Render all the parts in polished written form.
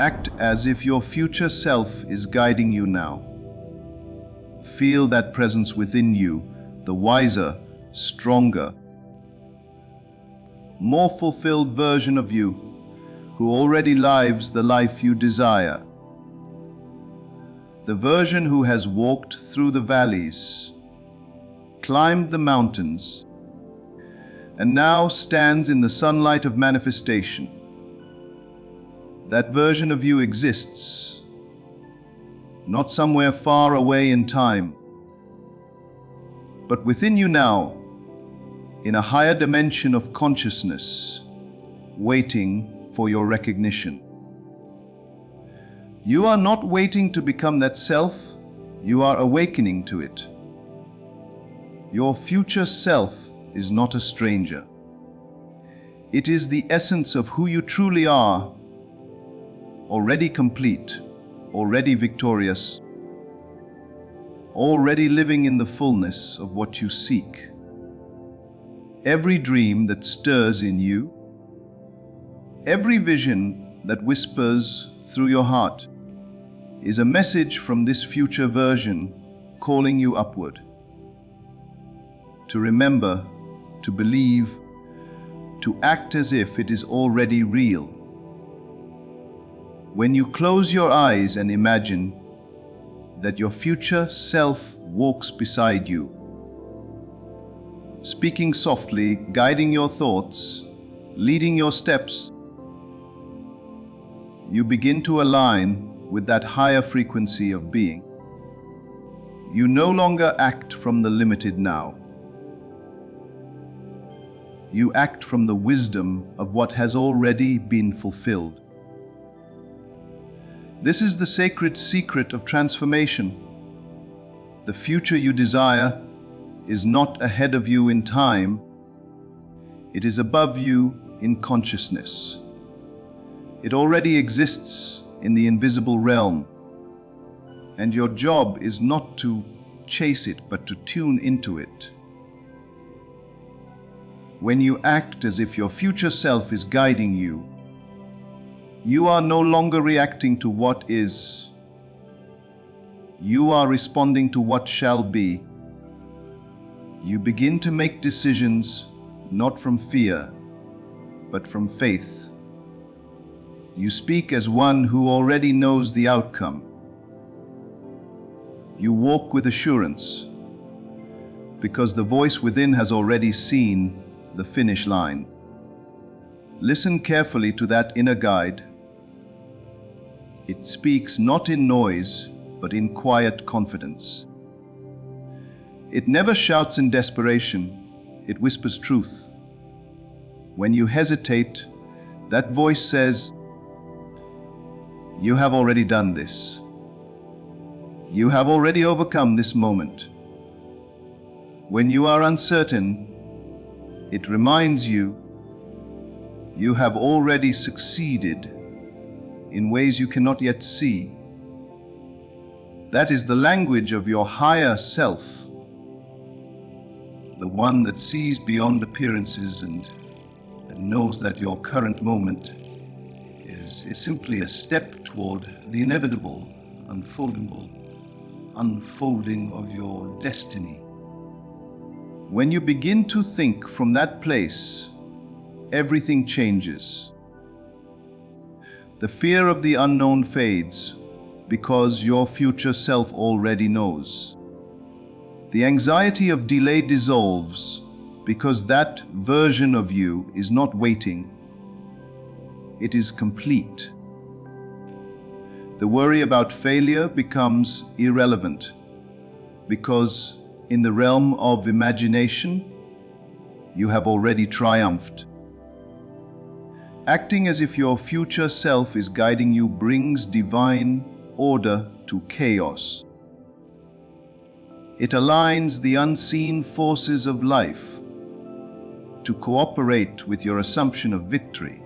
Act as if your future self is guiding you now. Feel that presence within you, the wiser, stronger, more fulfilled version of you, who already lives the life you desire. The version who has walked through the valleys, climbed the mountains, and now stands in the sunlight of manifestation. That version of you exists, not somewhere far away in time, but within you now, in a higher dimension of consciousness, waiting for your recognition. You are not waiting to become that self, you are awakening to it. Your future self is not a stranger. It is the essence of who you truly are, already complete, already victorious, already living in the fullness of what you seek. Every dream that stirs in you, every vision that whispers through your heart, is a message from this future version calling you upward. To remember, to believe, to act as if it is already real. When you close your eyes and imagine that your future self walks beside you, speaking softly, guiding your thoughts, leading your steps, you begin to align with that higher frequency of being. You no longer act from the limited now. You act from the wisdom of what has already been fulfilled. This is the sacred secret of transformation. The future you desire is not ahead of you in time, it is above you in consciousness. It already exists in the invisible realm, and your job is not to chase it, but to tune into it. When you act as if your future self is guiding you, you are no longer reacting to what is. You are responding to what shall be. You begin to make decisions not from fear, but from faith. You speak as one who already knows the outcome. You walk with assurance, because the voice within has already seen the finish line. Listen carefully to that inner guide. It speaks not in noise, but in quiet confidence. It never shouts in desperation, it whispers truth. When you hesitate, that voice says, "You have already done this. You have already overcome this moment." When you are uncertain, it reminds you, you have already succeeded in ways you cannot yet see. That is the language of your higher self, the one that sees beyond appearances and that knows that your current moment is simply a step toward the inevitable, unfolding of your destiny. When you begin to think from that place, everything changes. The fear of the unknown fades because your future self already knows. The anxiety of delay dissolves because that version of you is not waiting. It is complete. The worry about failure becomes irrelevant because in the realm of imagination, you have already triumphed. Acting as if your future self is guiding you brings divine order to chaos. It aligns the unseen forces of life to cooperate with your assumption of victory.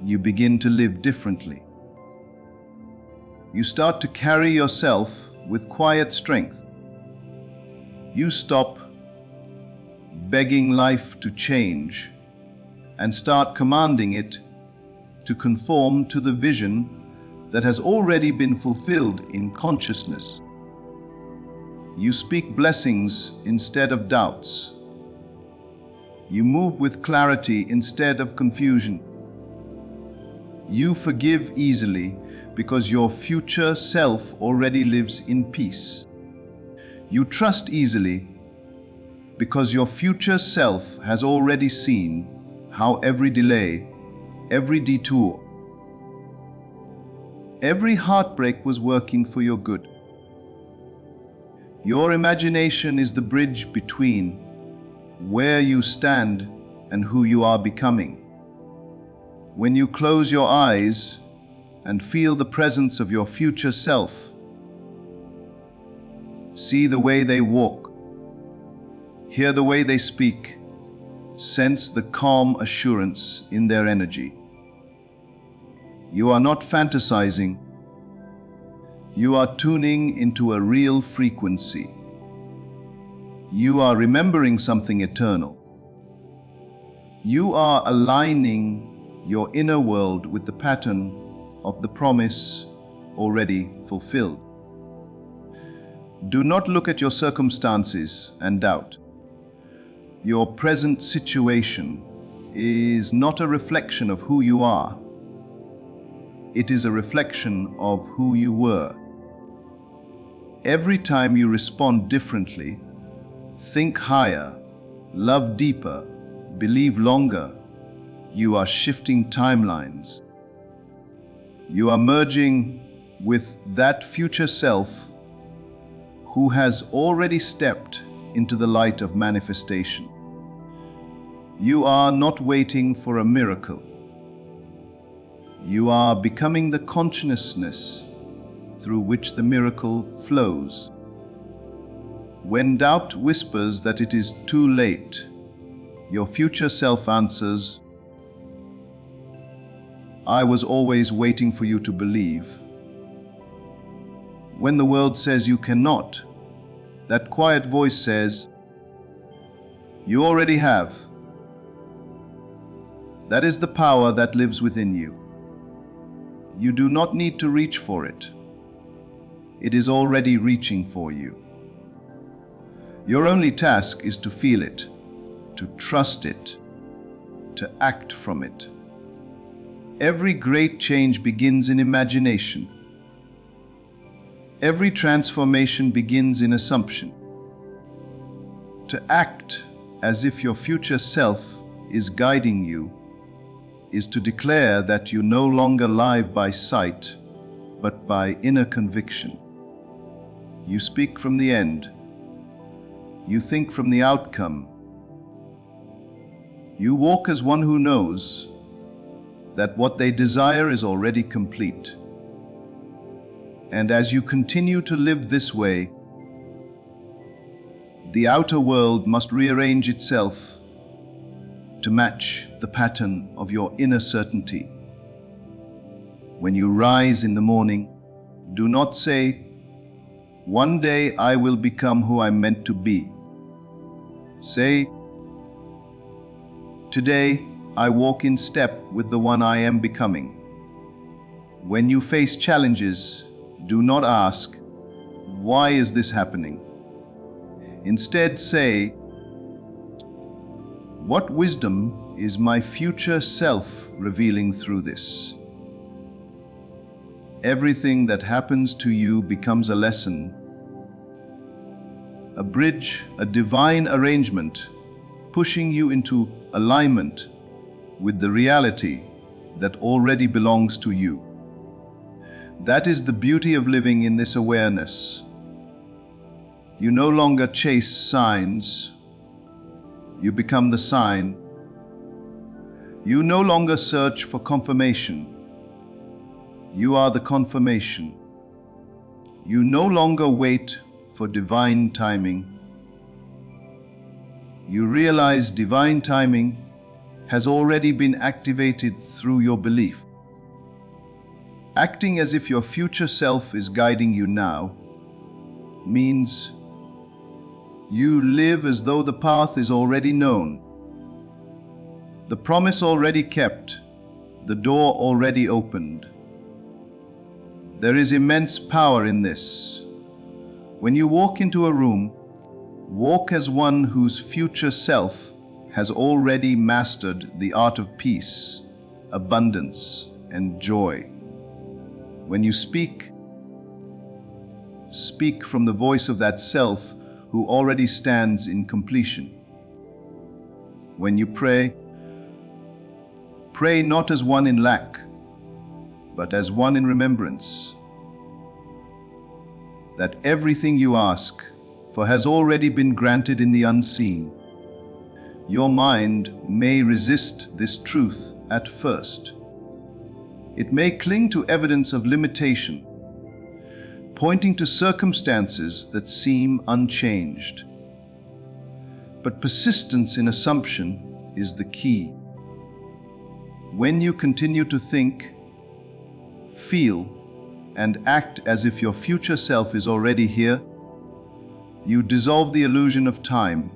You begin to live differently. You start to carry yourself with quiet strength. You stop begging life to change and start commanding it to conform to the vision that has already been fulfilled in consciousness. You speak blessings instead of doubts. You move with clarity instead of confusion. You forgive easily because your future self already lives in peace. You trust easily because your future self has already seen how every delay, every detour, every heartbreak was working for your good. Your imagination is the bridge between where you stand and who you are becoming. When you close your eyes and feel the presence of your future self, see the way they walk, hear the way they speak, sense the calm assurance in their energy. You are not fantasizing. You are tuning into a real frequency. You are remembering something eternal. You are aligning your inner world with the pattern of the promise already fulfilled. Do not look at your circumstances and doubt. Your present situation is not a reflection of who you are. It is a reflection of who you were. Every time you respond differently, think higher, love deeper, believe longer, you are shifting timelines. You are merging with that future self who has already stepped into the light of manifestation. You are not waiting for a miracle. You are becoming the consciousness through which the miracle flows. When doubt whispers that it is too late, your future self answers, I was always waiting for you to believe. When the world says you cannot, that quiet voice says, you already have. That is the power that lives within you. You do not need to reach for it. It is already reaching for you. Your only task is to feel it, to trust it, to act from it. Every great change begins in imagination. Every transformation begins in assumption. To act as if your future self is guiding you is to declare that you no longer live by sight, but by inner conviction. You speak from the end. You think from the outcome. You walk as one who knows that what they desire is already complete. And as you continue to live this way, the outer world must rearrange itself to match the pattern of your inner certainty. When you rise in the morning, do not say, one day I will become who I'm meant to be. Say, today I walk in step with the one I am becoming. When you face challenges, do not ask, why is this happening? Instead say, what wisdom is my future self revealing through this? Everything that happens to you becomes a lesson, a bridge, a divine arrangement, pushing you into alignment with the reality that already belongs to you. That is the beauty of living in this awareness. You no longer chase signs. You become the sign. You no longer search for confirmation. You are the confirmation. You no longer wait for divine timing. You realize divine timing has already been activated through your belief. Acting as if your future self is guiding you now means you live as though the path is already known, the promise already kept, the door already opened. There is immense power in this. When you walk into a room, walk as one whose future self has already mastered the art of peace, abundance, and joy. When you speak, speak from the voice of that self who already stands in completion. When you pray, pray not as one in lack, but as one in remembrance, that everything you ask for has already been granted in the unseen. Your mind may resist this truth at first. It may cling to evidence of limitation, pointing to circumstances that seem unchanged. But persistence in assumption is the key. When you continue to think, feel, and act as if your future self is already here, you dissolve the illusion of time.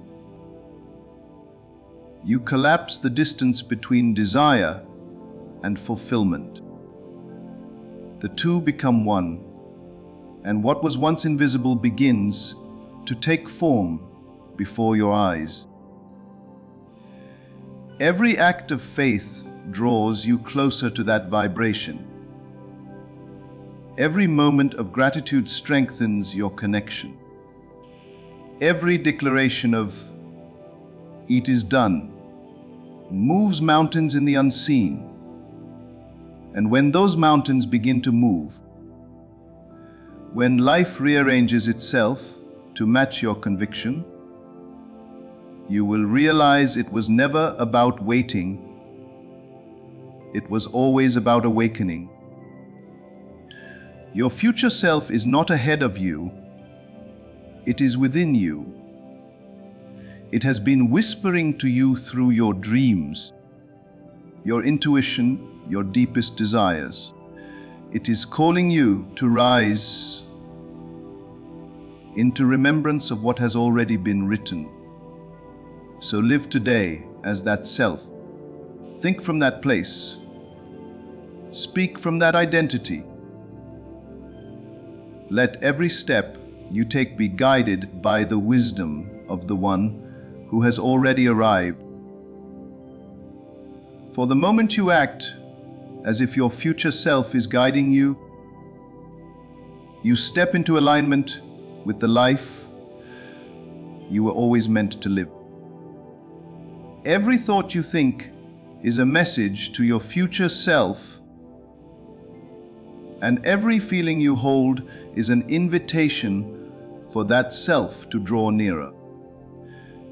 You collapse the distance between desire and fulfillment. The two become one, and what was once invisible begins to take form before your eyes. Every act of faith draws you closer to that vibration. Every moment of gratitude strengthens your connection. Every declaration of "it is done" moves mountains in the unseen. And when those mountains begin to move, when life rearranges itself to match your conviction, you will realize it was never about waiting. It was always about awakening. Your future self is not ahead of you. It is within you. It has been whispering to you through your dreams, your intuition, your deepest desires. It is calling you to rise into remembrance of what has already been written. So live today as that self. Think from that place. Speak from that identity. Let every step you take be guided by the wisdom of the one who has already arrived. For the moment you act as if your future self is guiding you, you step into alignment with the life you were always meant to live. Every thought you think is a message to your future self, and every feeling you hold is an invitation for that self to draw nearer.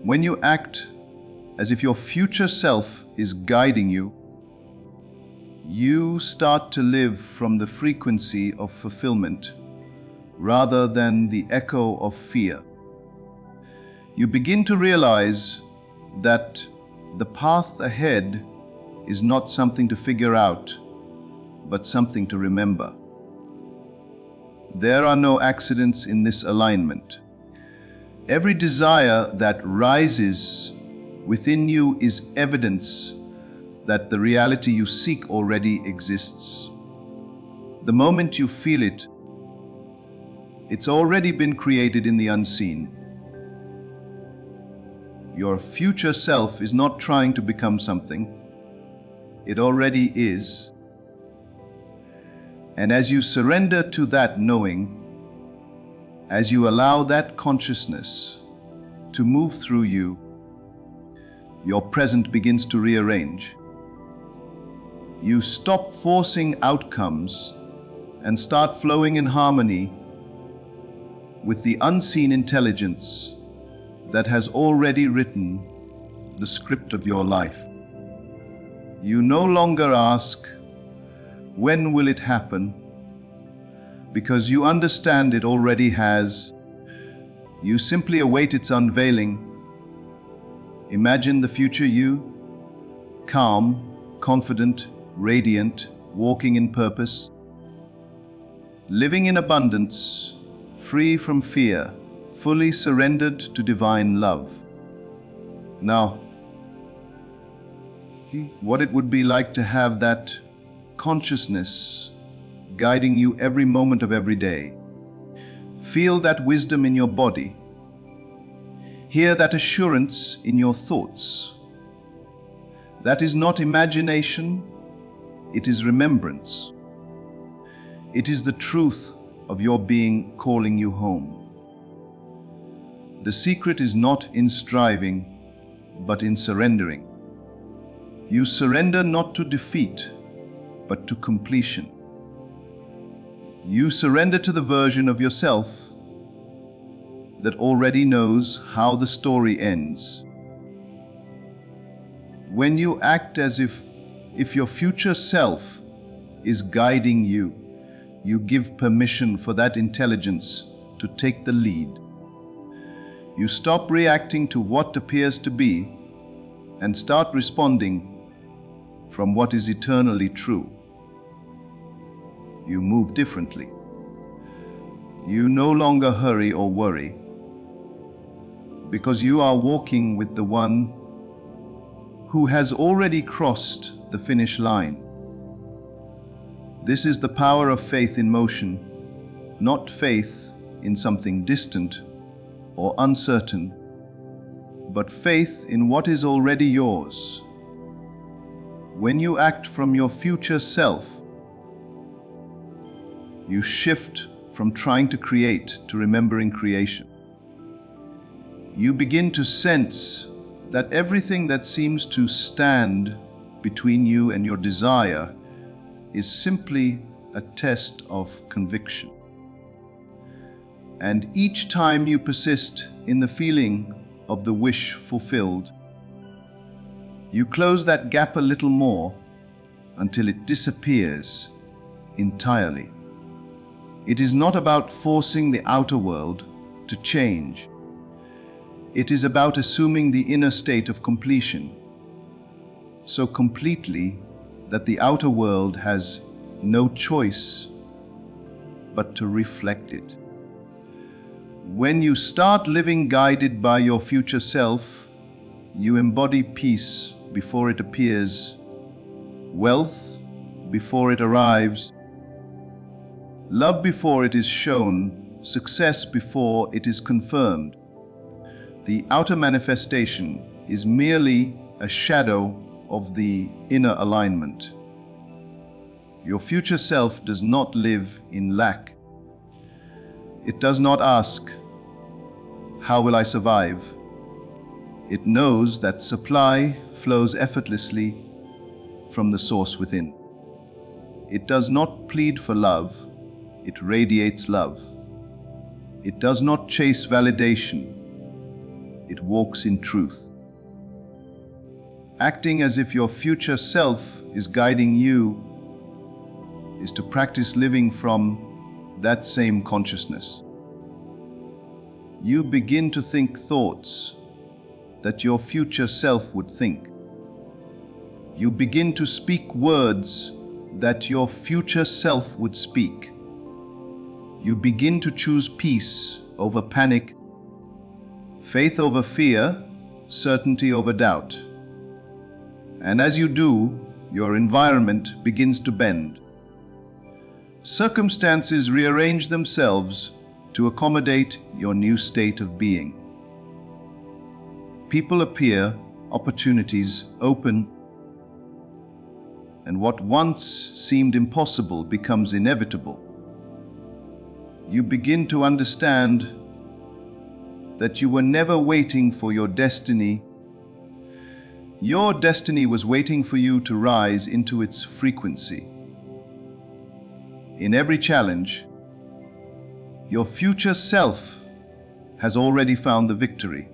When you act as if your future self is guiding you, you start to live from the frequency of fulfillment rather than the echo of fear. You begin to realize that the path ahead is not something to figure out, but something to remember. There are no accidents in this alignment. Every desire that rises within you is evidence that the reality you seek already exists. The moment you feel it, it's already been created in the unseen. Your future self is not trying to become something. It already is. And as you surrender to that knowing, as you allow that consciousness to move through you, your present begins to rearrange. You stop forcing outcomes and start flowing in harmony with the unseen intelligence that has already written the script of your life. You no longer ask, "When will it happen?" because you understand it already has. You simply await its unveiling. Imagine the future you, calm, confident, radiant, walking in purpose, living in abundance, free from fear, fully surrendered to divine love. Now, what it would be like to have that consciousness guiding you every moment of every day. Feel that wisdom in your body. Hear that assurance in your thoughts. That is not imagination, it is remembrance. It is the truth of your being calling you home. The secret is not in striving, but in surrendering. You surrender not to defeat, but to completion. You surrender to the version of yourself that already knows how the story ends. When you act as if your future self is guiding you, you give permission for that intelligence to take the lead. You stop reacting to what appears to be and start responding from what is eternally true. You move differently. You no longer hurry or worry, because you are walking with the one who has already crossed the finish line. This is the power of faith in motion, not faith in something distant or uncertain, but faith in what is already yours. When you act from your future self, you shift from trying to create to remembering creation. You begin to sense that everything that seems to stand between you and your desire is simply a test of conviction. And each time you persist in the feeling of the wish fulfilled, you close that gap a little more until it disappears entirely. It is not about forcing the outer world to change. It is about assuming the inner state of completion, so completely that the outer world has no choice but to reflect it. When you start living guided by your future self, you embody peace before it appears, wealth before it arrives, love before it is shown, success before it is confirmed. The outer manifestation is merely a shadow of the inner alignment. Your future self does not live in lack. It does not ask, "How will I survive?" It knows that supply flows effortlessly from the source within. It does not plead for love, it radiates love. It does not chase validation, it walks in truth. Acting as if your future self is guiding you is to practice living from that same consciousness. You begin to think thoughts that your future self would think. You begin to speak words that your future self would speak. You begin to choose peace over panic, faith over fear, certainty over doubt. And as you do, your environment begins to bend. Circumstances rearrange themselves to accommodate your new state of being. People appear, opportunities open, and what once seemed impossible becomes inevitable. You begin to understand that you were never waiting for your destiny. Your destiny was waiting for you to rise into its frequency. In every challenge, your future self has already found the victory.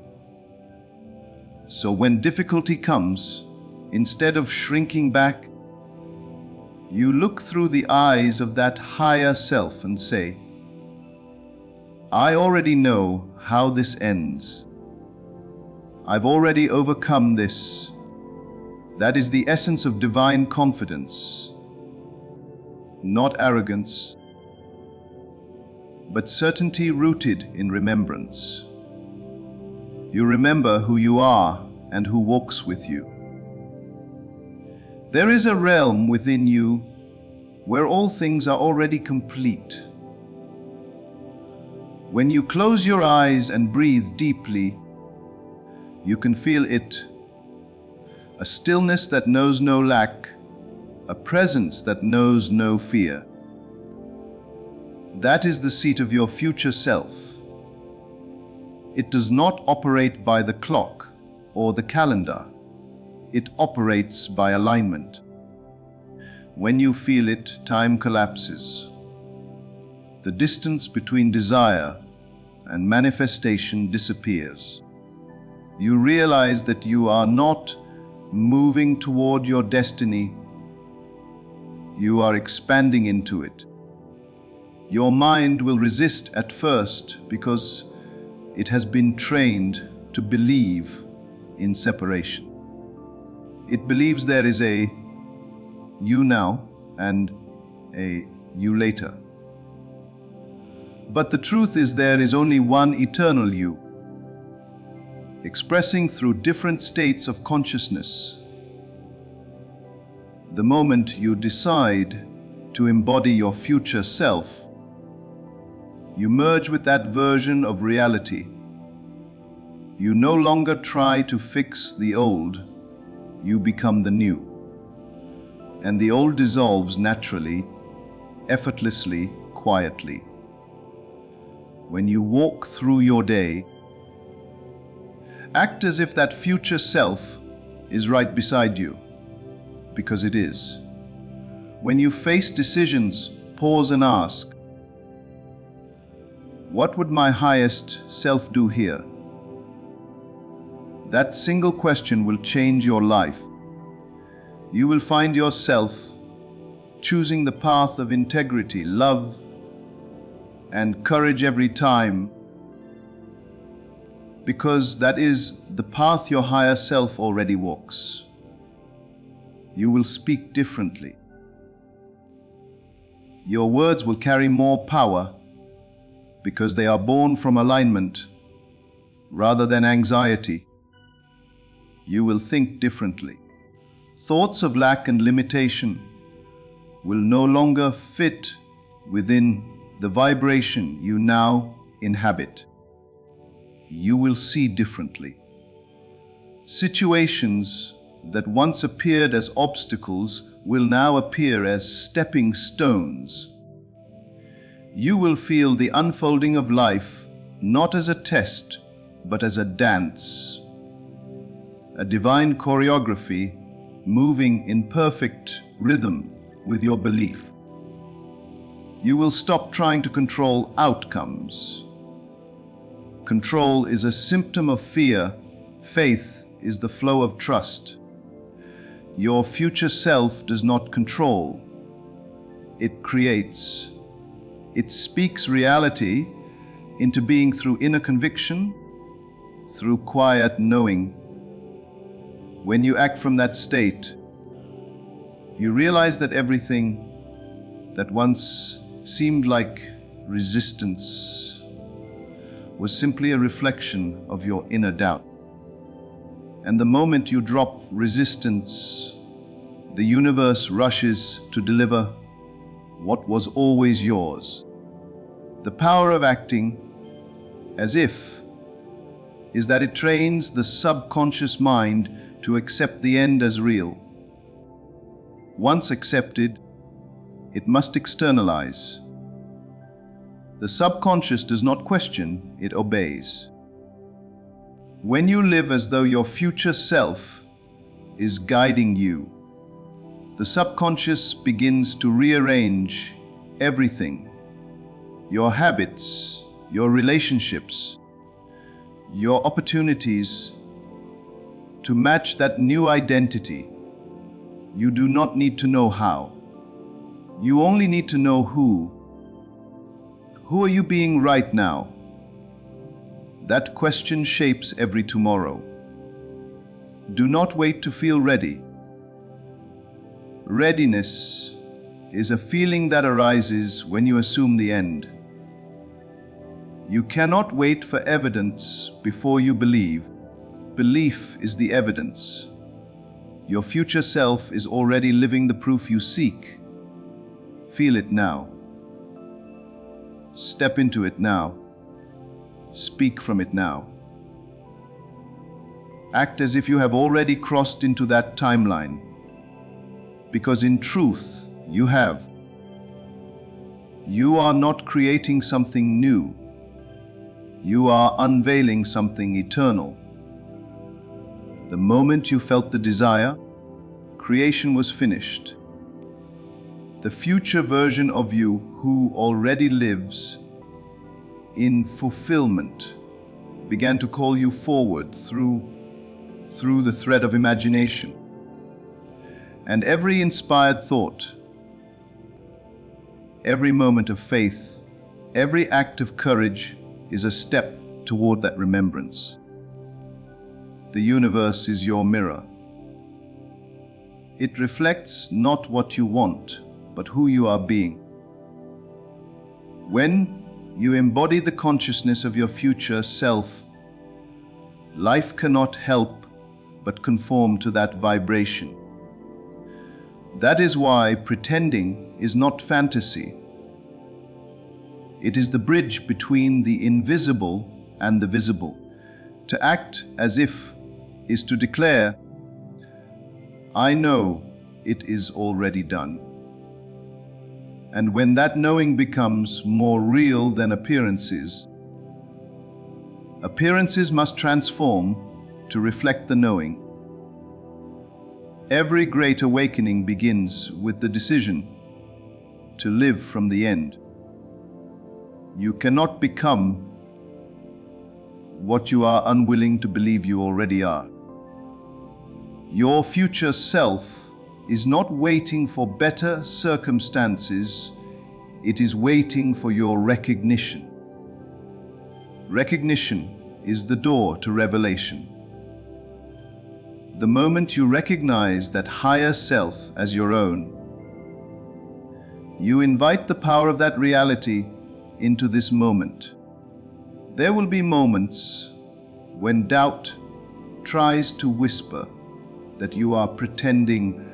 So when difficulty comes, instead of shrinking back, you look through the eyes of that higher self and say, "I already know how this ends. I've already overcome this." That is the essence of divine confidence. Not arrogance, but certainty rooted in remembrance. You remember who you are and who walks with you. There is a realm within you where all things are already complete. When you close your eyes and breathe deeply, you can feel it, a stillness that knows no lack, a presence that knows no fear. That is the seat of your future self. It does not operate by the clock or the calendar. It operates by alignment. When you feel it, time collapses. The distance between desire and manifestation disappears. You realize that you are not moving toward your destiny. You are expanding into it. Your mind will resist at first because it has been trained to believe in separation. It believes there is a you now and a you later. But the truth is there is only one eternal you, expressing through different states of consciousness. The moment you decide to embody your future self, you merge with that version of reality. You no longer try to fix the old, you become the new. And the old dissolves naturally, effortlessly, quietly. When you walk through your day, act as if that future self is right beside you, because it is. When you face decisions, pause and ask, what would my highest self do here? That single question will change your life. You will find yourself choosing the path of integrity, love, and courage every time, because that is the path your higher self already walks. You will speak differently. Your words will carry more power because they are born from alignment rather than anxiety. You will think differently. Thoughts of lack and limitation will no longer fit within the vibration you now inhabit. You will see differently. Situations that once appeared as obstacles will now appear as stepping stones. You will feel the unfolding of life not as a test, but as a dance, a divine choreography moving in perfect rhythm with your belief. You will stop trying to control outcomes. Control is a symptom of fear. Faith is the flow of trust. Your future self does not control. It creates. It speaks reality into being through inner conviction, through quiet knowing. When you act from that state, you realize that everything that once seemed like resistance was simply a reflection of your inner doubt. And the moment you drop resistance, the universe rushes to deliver what was always yours. The power of acting as if is that it trains the subconscious mind to accept the end as real. Once accepted, it must externalize. The subconscious does not question, it obeys. When you live as though your future self is guiding you, the subconscious begins to rearrange everything. Your habits, your relationships, your opportunities to match that new identity. You do not need to know how. You only need to know who. Who are you being right now? That question shapes every tomorrow. Do not wait to feel ready. Readiness is a feeling that arises when you assume the end. You cannot wait for evidence before you believe. Belief is the evidence. Your future self is already living the proof you seek. Feel it now. Step into it now. Speak from it now. Act as if you have already crossed into that timeline, because in truth you have. You are not creating something new. You are unveiling something eternal. The moment you felt the desire, creation was finished. The future version of you who already lives in fulfillment began to call you forward through the thread of imagination. And every inspired thought, every moment of faith, every act of courage is a step toward that remembrance. The universe is your mirror. It reflects not what you want, but who you are being. When you embody the consciousness of your future self, life cannot help but conform to that vibration. That is why pretending is not fantasy. It is the bridge between the invisible and the visible. To act as if is to declare, I know it is already done. And when that knowing becomes more real than appearances, appearances must transform to reflect the knowing. Every great awakening begins with the decision to live from the end. You cannot become what you are unwilling to believe you already are. Your future self is not waiting for better circumstances, it is waiting for your recognition. Recognition is the door to revelation. The moment you recognize that higher self as your own, you invite the power of that reality into this moment. There will be moments when doubt tries to whisper that you are pretending,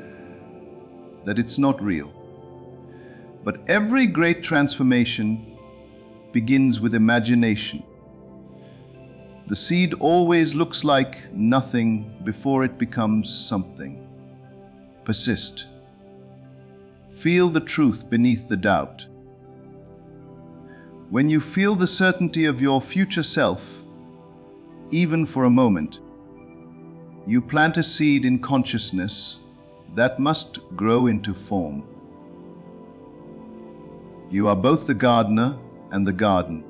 that it's not real. But every great transformation begins with imagination. The seed always looks like nothing before it becomes something. Persist. Feel the truth beneath the doubt. When you feel the certainty of your future self, even for a moment, you plant a seed in consciousness that must grow into form. You are both the gardener and the garden.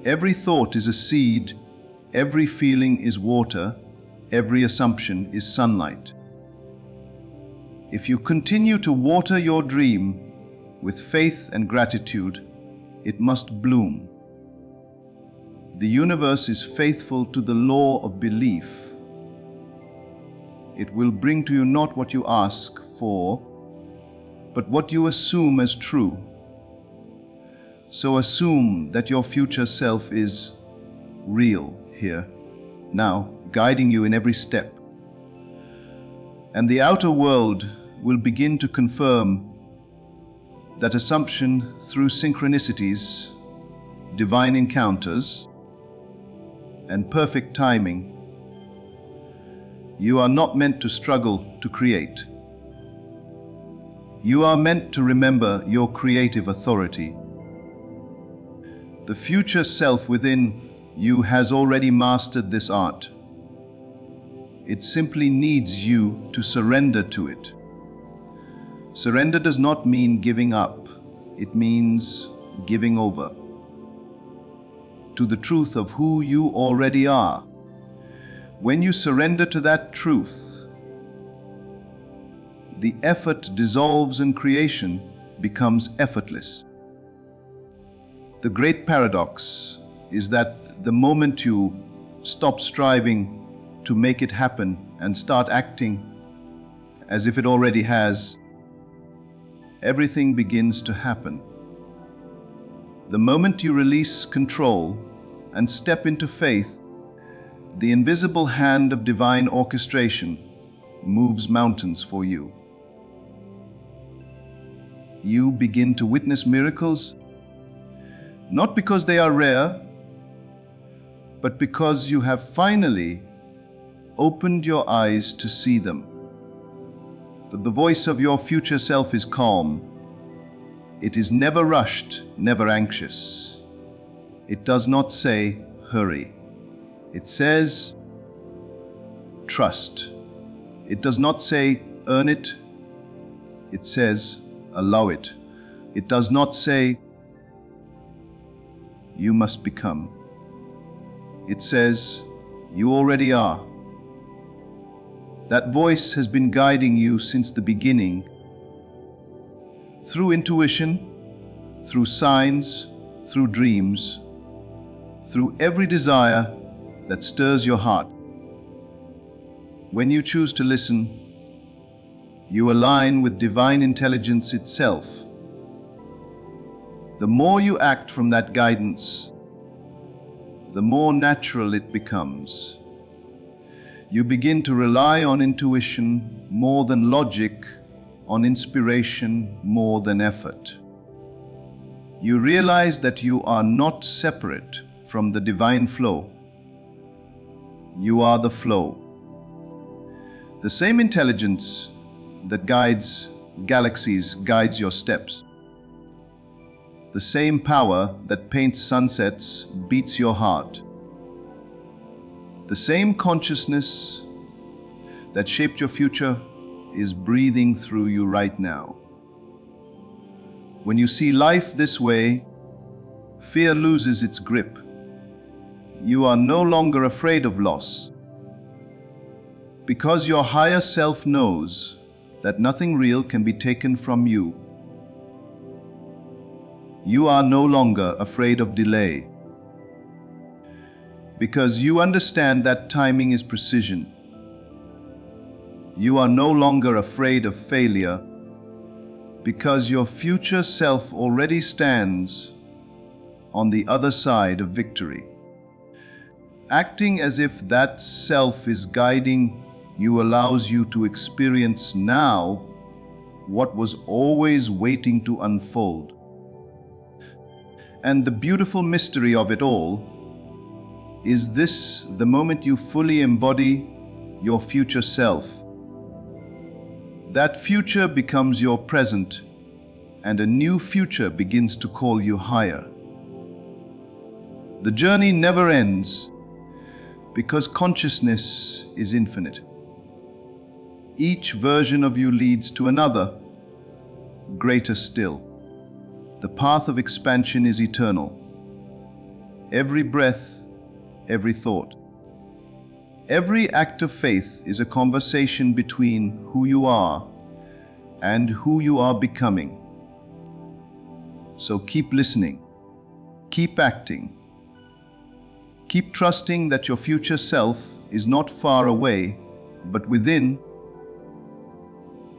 Every thought is a seed, every feeling is water, every assumption is sunlight. If you continue to water your dream with faith and gratitude, it must bloom. The universe is faithful to the law of belief. It will bring to you not what you ask for, but what you assume as true. So assume that your future self is real here, now, guiding you in every step. And the outer world will begin to confirm that assumption through synchronicities, divine encounters, and perfect timing. You are not meant to struggle to create. You are meant to remember your creative authority. The future self within you has already mastered this art. It simply needs you to surrender to it. Surrender does not mean giving up. It means giving over to the truth of who you already are. When you surrender to that truth, the effort dissolves and creation becomes effortless. The great paradox is that the moment you stop striving to make it happen and start acting as if it already has, everything begins to happen. The moment you release control and step into faith, the invisible hand of divine orchestration moves mountains for you. you begin to witness miracles, not because they are rare, but because you have finally opened your eyes to see them. That the voice of your future self is calm. It is never rushed, never anxious. It does not say, hurry. It says, trust. It does not say, earn it. It says, allow it. It does not say, you must become. It says, you already are. That voice has been guiding you since the beginning, through intuition, through signs, through dreams, through every desire that stirs your heart. When you choose to listen, you align with divine intelligence itself. The more you act from that guidance, the more natural it becomes. You begin to rely on intuition more than logic, on inspiration more than effort. You realize that you are not separate from the divine flow. You are the flow. The same intelligence that guides galaxies guides your steps. The same power that paints sunsets beats your heart. The same consciousness that shaped your future is breathing through you right now. When you see life this way, fear loses its grip. You are no longer afraid of loss, because your higher self knows that nothing real can be taken from you. You are no longer afraid of delay, because you understand that timing is precision. You are no longer afraid of failure, because your future self already stands on the other side of victory. Acting as if that self is guiding you allows you to experience now what was always waiting to unfold. And the beautiful mystery of it all is this: the moment you fully embody your future self, that future becomes your present, and a new future begins to call you higher. The journey never ends, because consciousness is infinite. Each version of you leads to another, greater still. The path of expansion is eternal. Every breath, every thought, every act of faith is a conversation between who you are and who you are becoming. So keep listening, keep acting, keep trusting that your future self is not far away, but within,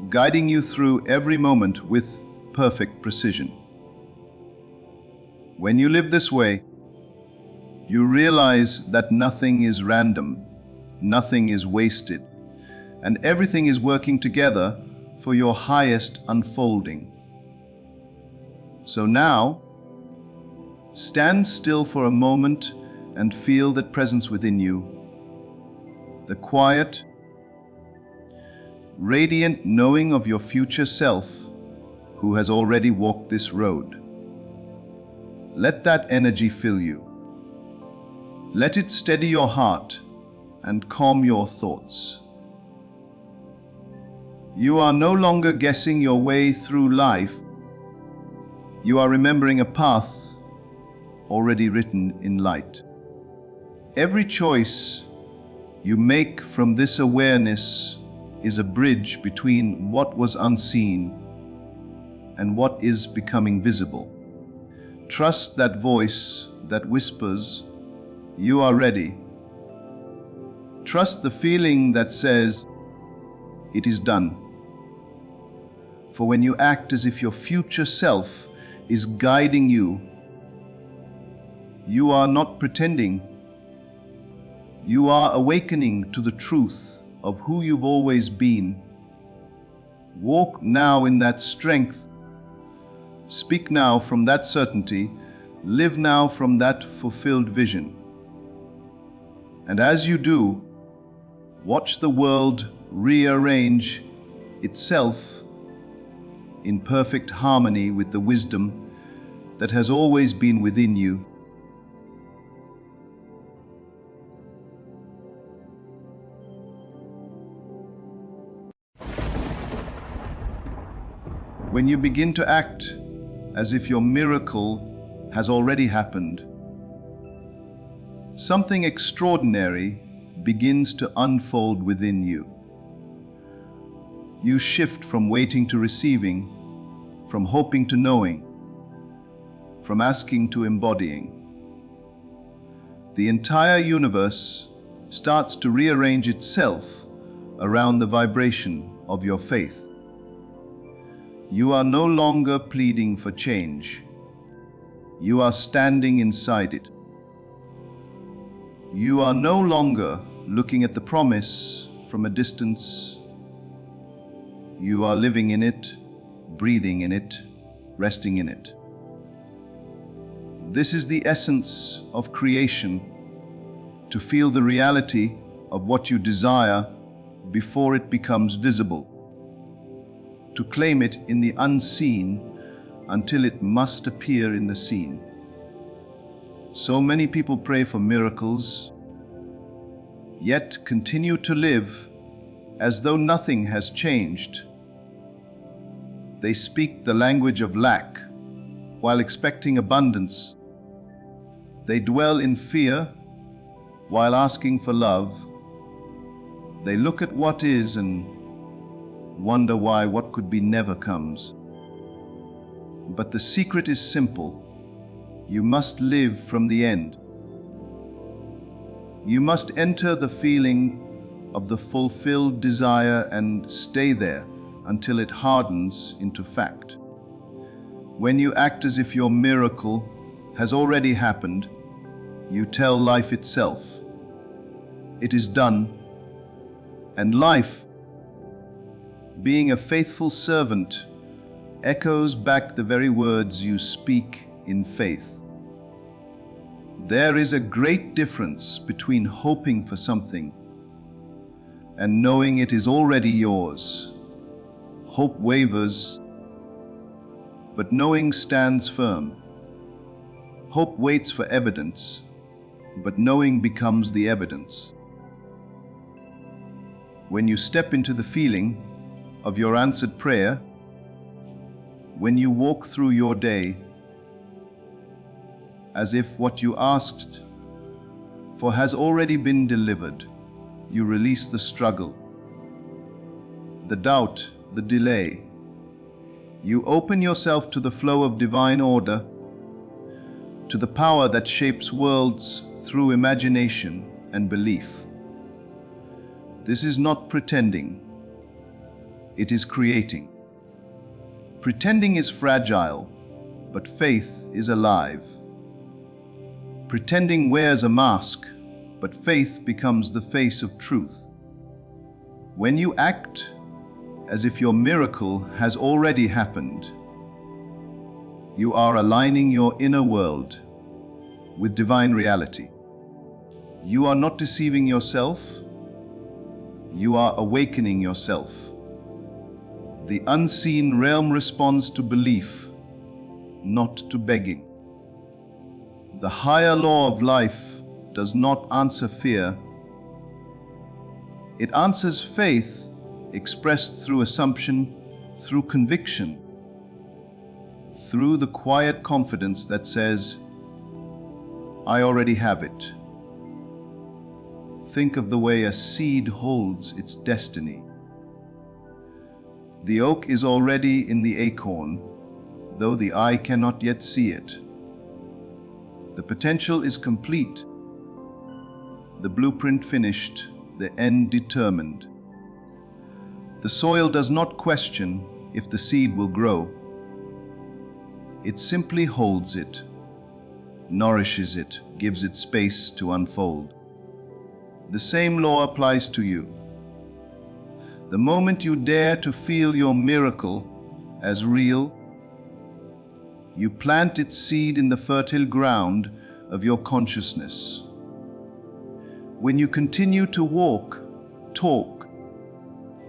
guiding you through every moment with perfect precision. When you live this way, you realize that nothing is random, nothing is wasted, and everything is working together for your highest unfolding. So now, stand still for a moment and feel that presence within you, the quiet, radiant knowing of your future self who has already walked this road. Let that energy fill you. Let it steady your heart and calm your thoughts. You are no longer guessing your way through life. You are remembering a path already written in light. Every choice you make from this awareness is a bridge between what was unseen and what is becoming visible. Trust that voice that whispers, "You are ready." Trust the feeling that says, "It is done." For when you act as if your future self is guiding you, you are not pretending. You are awakening to the truth of who you've always been. Walk now in that strength, Speak now from that certainty, live now from that fulfilled vision. And as you do, watch the world rearrange itself in perfect harmony with the wisdom that has always been within you. When you begin to act as if your miracle has already happened, something extraordinary begins to unfold within you. You shift from waiting to receiving, from hoping to knowing, from asking to embodying. The entire universe starts to rearrange itself around the vibration of your faith. You are no longer pleading for change. You are standing inside it. You are no longer looking at the promise from a distance. You are living in it, breathing in it, resting in it. This is the essence of creation, to feel the reality of what you desire before it becomes visible, to claim it in the unseen until it must appear in the seen. So many people pray for miracles, yet continue to live as though nothing has changed. They speak the language of lack while expecting abundance. They dwell in fear while asking for love. They look at what is and wonder why what could be never comes. But the secret is simple. You must live from the end. You must enter the feeling of the fulfilled desire and stay there until it hardens into fact. When you act as if your miracle has already happened, you tell life itself, it is done. And life, being a faithful servant, echoes back the very words you speak in faith. There is a great difference between hoping for something and knowing it is already yours. Hope wavers, but knowing stands firm. Hope waits for evidence, but knowing becomes the evidence. When you step into the feeling of your answered prayer, when you walk through your day as if what you asked for has already been delivered, you release the struggle, the doubt, the delay. You open yourself to the flow of divine order, to the power that shapes worlds through imagination and belief. This is not pretending, it is creating. Pretending is fragile, but faith is alive. Pretending wears a mask, but faith becomes the face of truth. When you act as if your miracle has already happened, you are aligning your inner world with divine reality. You are not deceiving yourself, you are awakening yourself. The unseen realm responds to belief, not to begging. The higher law of life does not answer fear. It answers faith, expressed through assumption, through conviction, through the quiet confidence that says, I already have it. Think of the way a seed holds its destiny. The oak is already in the acorn, though the eye cannot yet see it. The potential is complete, the blueprint finished, the end determined. The soil does not question if the seed will grow. It simply holds it, nourishes it, gives it space to unfold. The same law applies to you. The moment you dare to feel your miracle as real, You plant its seed in the fertile ground of your consciousness. When you continue to walk, talk,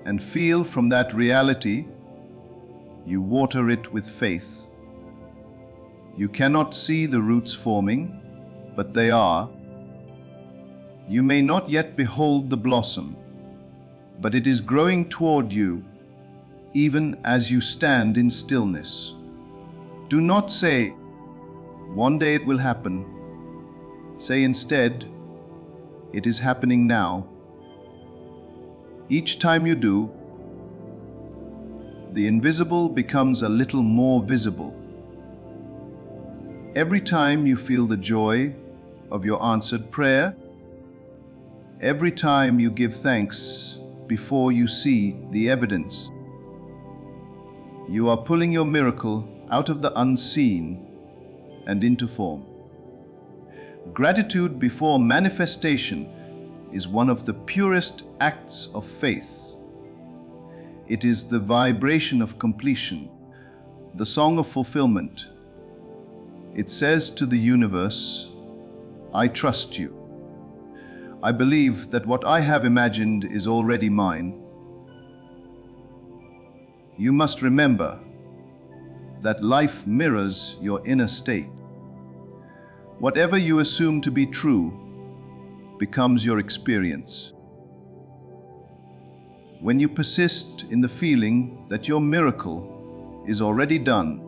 and feel from that reality, you water it with faith. You cannot see the roots forming, but they are. You may not yet behold the blossom, but it is growing toward you, even as you stand in stillness. Do not say, "One day it will happen." Say instead, "It is happening now." Each time you do, the invisible becomes a little more visible. Every time you feel the joy of your answered prayer, every time you give thanks before you see the evidence, you are pulling your miracle out of the unseen and into form. Gratitude before manifestation is one of the purest acts of faith. It is the vibration of completion, the song of fulfillment. It says to the universe, "I trust you. I believe that what I have imagined is already mine." You must remember that life mirrors your inner state. Whatever you assume to be true becomes your experience. When you persist in the feeling that your miracle is already done,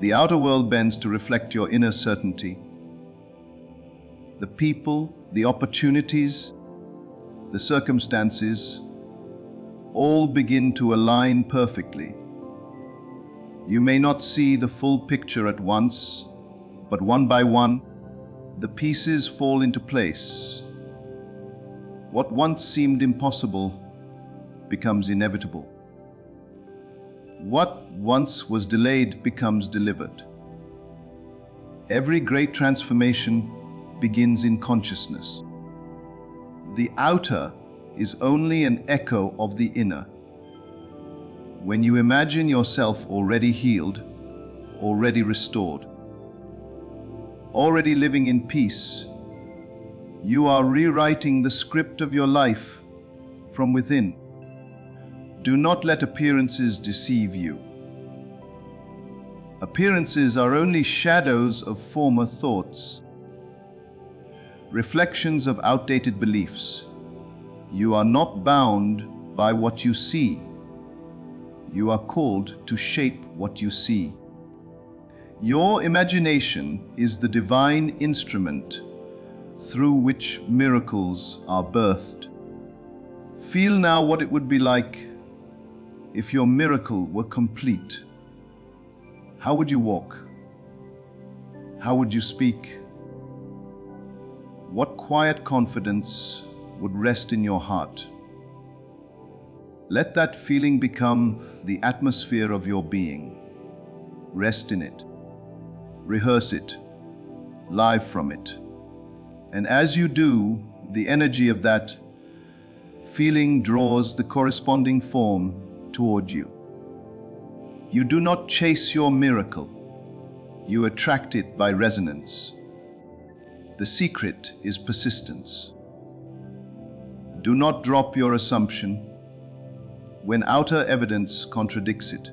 the outer world bends to reflect your inner certainty. The people, the opportunities, the circumstances all begin to align perfectly. You may not see the full picture at once, but one by one, the pieces fall into place. What once seemed impossible becomes inevitable. What once was delayed becomes delivered. Every great transformation begins in consciousness. The outer is only an echo of the inner. When you imagine yourself already healed, already restored, already living in peace, you are rewriting the script of your life from within. Do not let appearances deceive you. Appearances are only shadows of former thoughts, reflections of outdated beliefs. You are not bound by what you see. You are called to shape what you see. Your imagination is the divine instrument through which miracles are birthed. Feel now what it would be like if your miracle were complete. How would you walk? How would you speak? What quiet confidence would rest in your heart? Let that feeling become the atmosphere of your being. Rest in it. Rehearse it. Live from it. And as you do, the energy of that feeling draws the corresponding form toward you. You do not chase your miracle. You attract it by resonance. The secret is persistence. Do not drop your assumption when outer evidence contradicts it.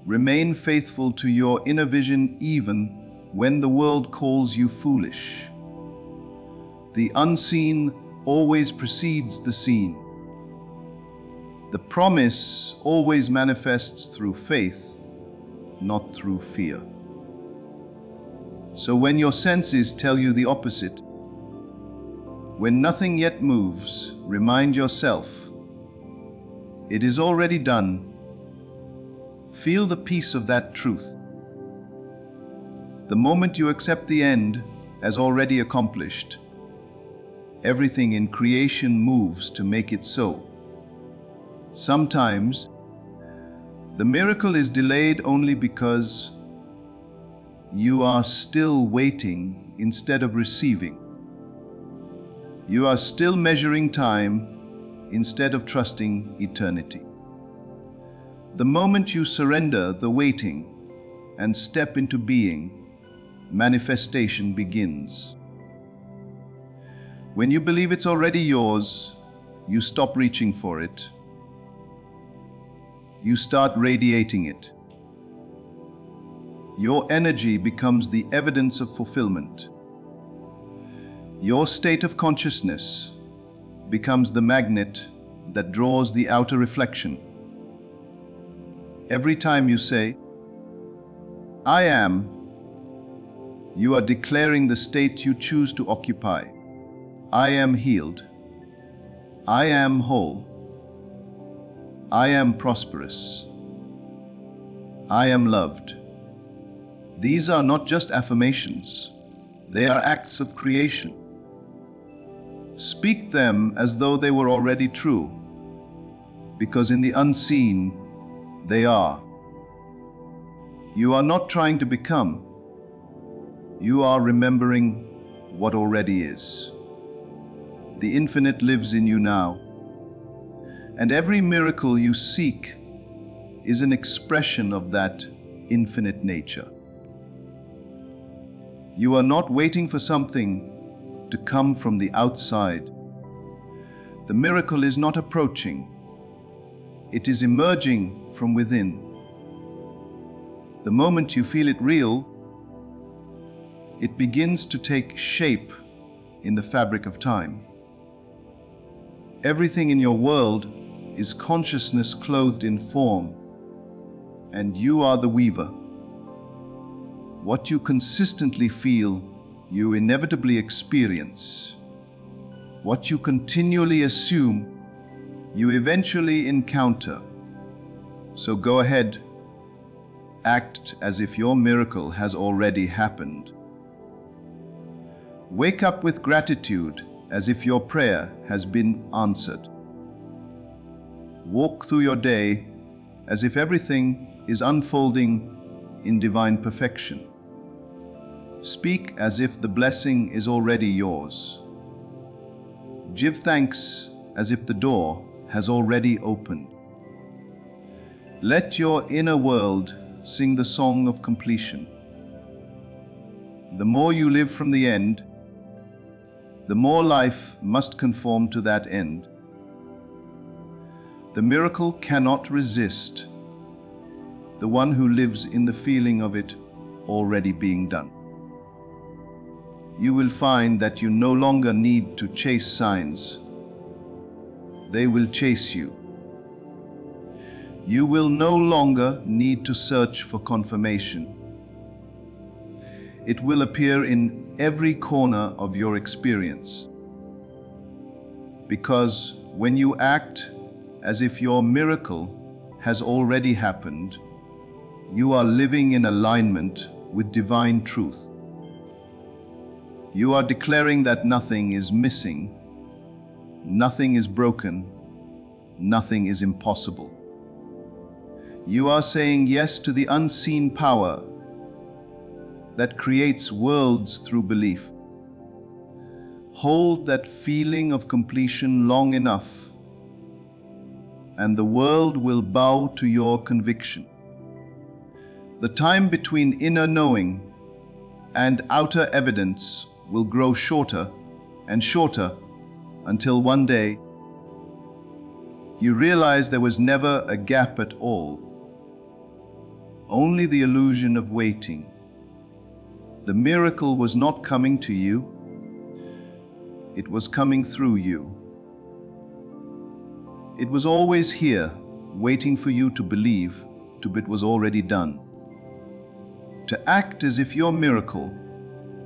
Remain faithful to your inner vision even when the world calls you foolish. The unseen always precedes the seen. The promise always manifests through faith, not through fear. So when your senses tell you the opposite, when nothing yet moves, remind yourself, it is already done. Feel the peace of that truth. The moment you accept the end as already accomplished, everything in creation moves to make it so. Sometimes, the miracle is delayed only because you are still waiting instead of receiving. You are still measuring time instead of trusting eternity. The moment you surrender the waiting and step into being, manifestation begins. When you believe it's already yours, you stop reaching for it. You start radiating it. Your energy becomes the evidence of fulfillment. Your state of consciousness becomes the magnet that draws the outer reflection. Every time you say, "I am," you are declaring the state you choose to occupy. I am healed. I am whole. I am prosperous. I am loved. These are not just affirmations. They are acts of creation. Speak them as though they were already true, because in the unseen, they are. You are not trying to become. You are remembering what already is. The infinite lives in you now, and every miracle you seek is an expression of that infinite nature. You are not waiting for something to come from the outside. The miracle is not approaching. It is emerging from within. The moment you feel it real, it begins to take shape in the fabric of time. Everything in your world is consciousness clothed in form, and you are the weaver. What you consistently feel, you inevitably experience. What you continually assume, you eventually encounter. So go ahead, act as if your miracle has already happened. Wake up with gratitude as if your prayer has been answered. Walk through your day as if everything is unfolding in divine perfection. Speak as if the blessing is already yours. Give thanks as if the door has already opened. Let your inner world sing the song of completion. The more you live from the end, the more life must conform to that end. The miracle cannot resist the one who lives in the feeling of it already being done. You will find that you no longer need to chase signs. They will chase you. You will no longer need to search for confirmation. It will appear in every corner of your experience. Because when you act as if your miracle has already happened, you are living in alignment with divine truth. You are declaring that nothing is missing, nothing is broken, nothing is impossible. You are saying yes to the unseen power that creates worlds through belief. Hold that feeling of completion long enough, and the world will bow to your conviction. The time between inner knowing and outer evidence will grow shorter and shorter until one day you realize there was never a gap at all, only the illusion of waiting. The miracle was not coming to you, it was coming through you. It was always here, waiting for you to believe it was already done. To act as if your miracle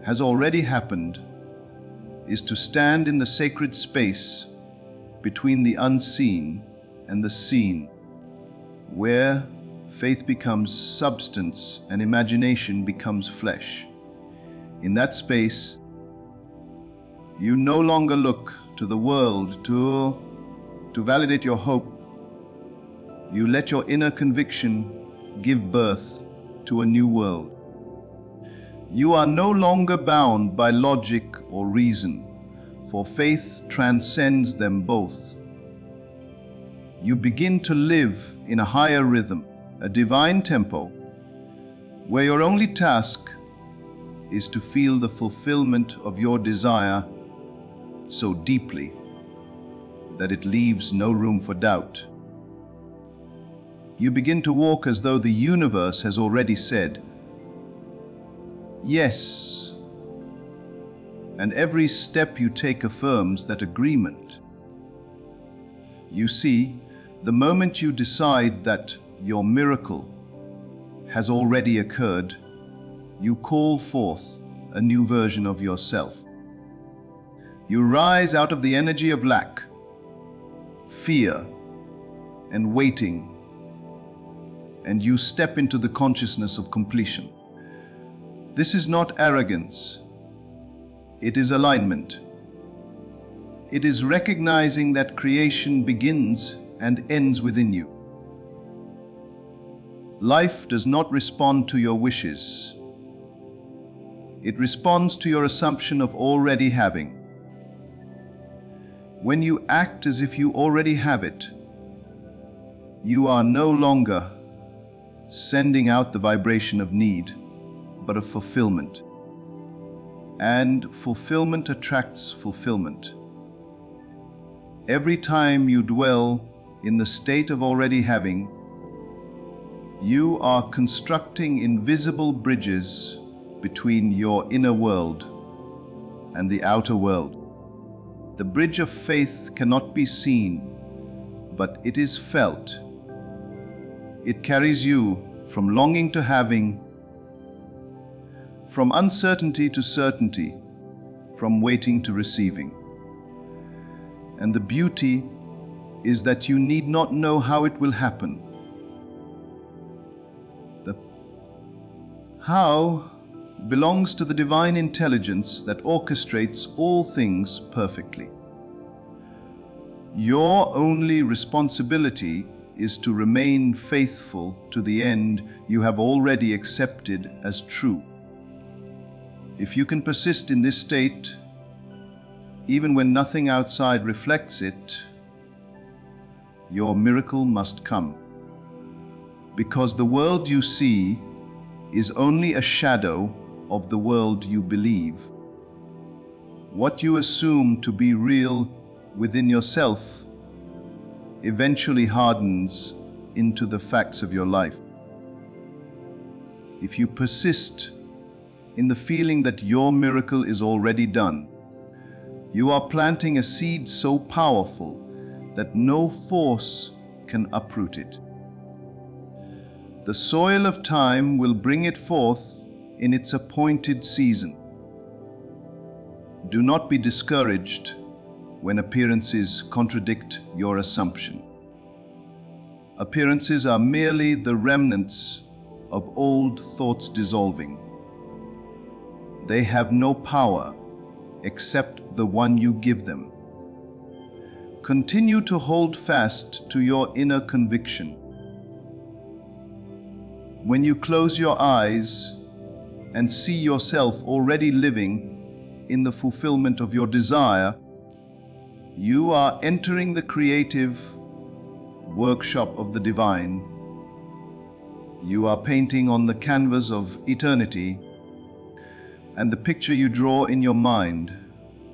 has already happened is to stand in the sacred space between the unseen and the seen, where faith becomes substance and imagination becomes flesh. In that space, you no longer look to the world to validate your hope. You let your inner conviction give birth to a new world. You are no longer bound by logic or reason, for faith transcends them both. You begin to live in a higher rhythm, a divine tempo, where your only task is to feel the fulfillment of your desire so deeply that it leaves no room for doubt. You begin to walk as though the universe has already said, yes, and every step you take affirms that agreement. You see, the moment you decide that your miracle has already occurred, you call forth a new version of yourself. You rise out of the energy of lack, fear, and waiting, and you step into the consciousness of completion. This is not arrogance. It is alignment. It is recognizing that creation begins and ends within you. Life does not respond to your wishes. It responds to your assumption of already having. When you act as if you already have it, you are no longer sending out the vibration of need, but of fulfillment. And fulfillment attracts fulfillment. Every time you dwell in the state of already having, you are constructing invisible bridges between your inner world and the outer world. The bridge of faith cannot be seen, but it is felt. It carries you from longing to having, from uncertainty to certainty, from waiting to receiving. And the beauty is that you need not know how it will happen. The how belongs to the divine intelligence that orchestrates all things perfectly. Your only responsibility is to remain faithful to the end you have already accepted as true. If you can persist in this state, even when nothing outside reflects it, your miracle must come. Because the world you see is only a shadow of the world you believe. What you assume to be real within yourself eventually hardens into the facts of your life. If you persist in the feeling that your miracle is already done, you are planting a seed so powerful that no force can uproot it. The soil of time will bring it forth in its appointed season. Do not be discouraged when appearances contradict your assumption. Appearances are merely the remnants of old thoughts dissolving. They have no power except the one you give them. Continue to hold fast to your inner conviction. When you close your eyes and see yourself already living in the fulfillment of your desire, you are entering the creative workshop of the divine. You are painting on the canvas of eternity, and the picture you draw in your mind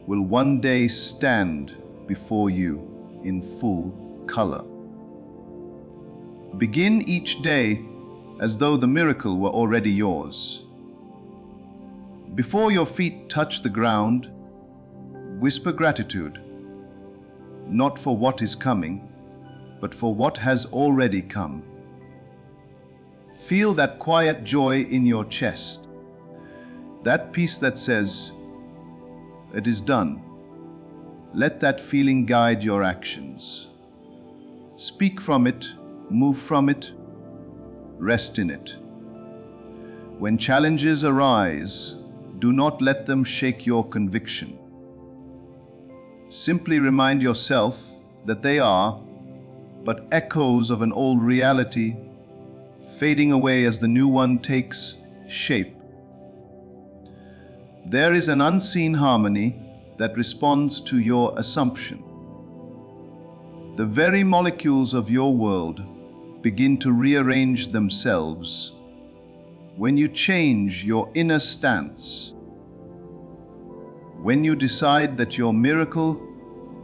will one day stand before you in full color. Begin each day as though the miracle were already yours. Before your feet touch the ground, whisper gratitude, not for what is coming, but for what has already come. Feel that quiet joy in your chest, that peace that says, "It is done." Let that feeling guide your actions. Speak from it, move from it, rest in it. When challenges arise, do not let them shake your conviction. Simply remind yourself that they are but echoes of an old reality, fading away as the new one takes shape. There is an unseen harmony that responds to your assumption. The very molecules of your world begin to rearrange themselves when you change your inner stance. When you decide that your miracle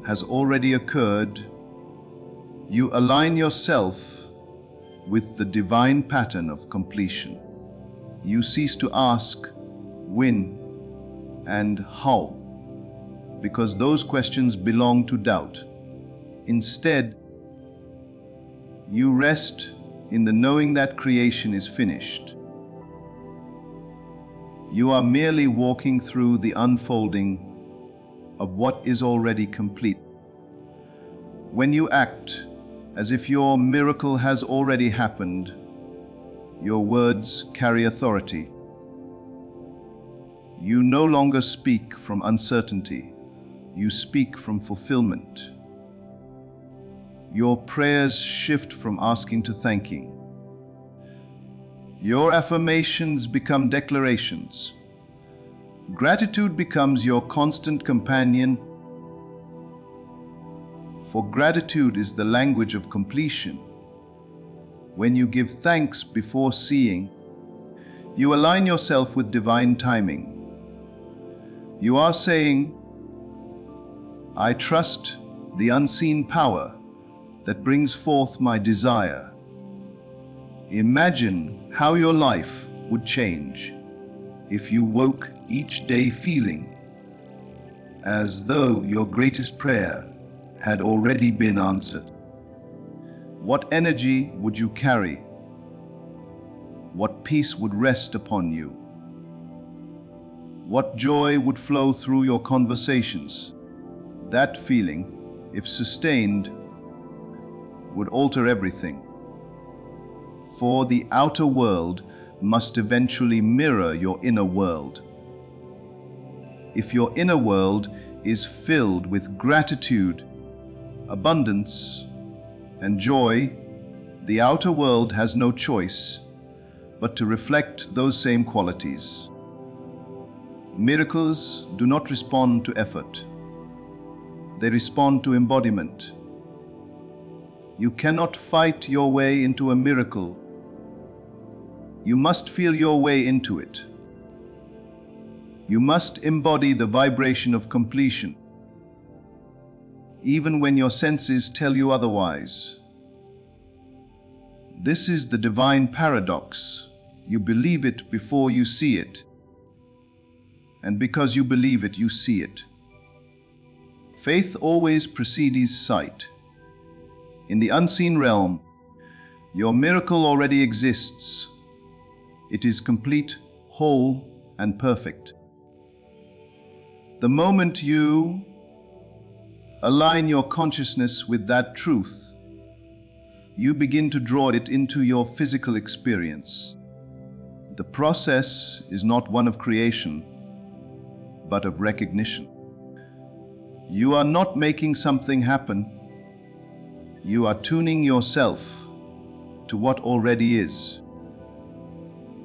has already occurred, you align yourself with the divine pattern of completion. You cease to ask when and how, because those questions belong to doubt. Instead, you rest in the knowing that creation is finished. You are merely walking through the unfolding of what is already complete. When you act as if your miracle has already happened, your words carry authority. You no longer speak from uncertainty, you speak from fulfillment. Your prayers shift from asking to thanking. Your affirmations become declarations. Gratitude becomes your constant companion, for gratitude is the language of completion. When you give thanks before seeing, you align yourself with divine timing. You are saying, I trust the unseen power that brings forth my desire. Imagine how your life would change if you woke each day feeling as though your greatest prayer had already been answered. What energy would you carry? What peace would rest upon you? What joy would flow through your conversations? That feeling, if sustained, would alter everything. For the outer world must eventually mirror your inner world. If your inner world is filled with gratitude, abundance, and joy, the outer world has no choice but to reflect those same qualities. Miracles do not respond to effort. They respond to embodiment. You cannot fight your way into a miracle. You must feel your way into it. You must embody the vibration of completion, even when your senses tell you otherwise. This is the divine paradox. You believe it before you see it, and because you believe it, you see it. Faith always precedes sight. In the unseen realm, your miracle already exists. It is complete, whole, and perfect. The moment you align your consciousness with that truth, you begin to draw it into your physical experience. The process is not one of creation, but of recognition. You are not making something happen. You are tuning yourself to what already is.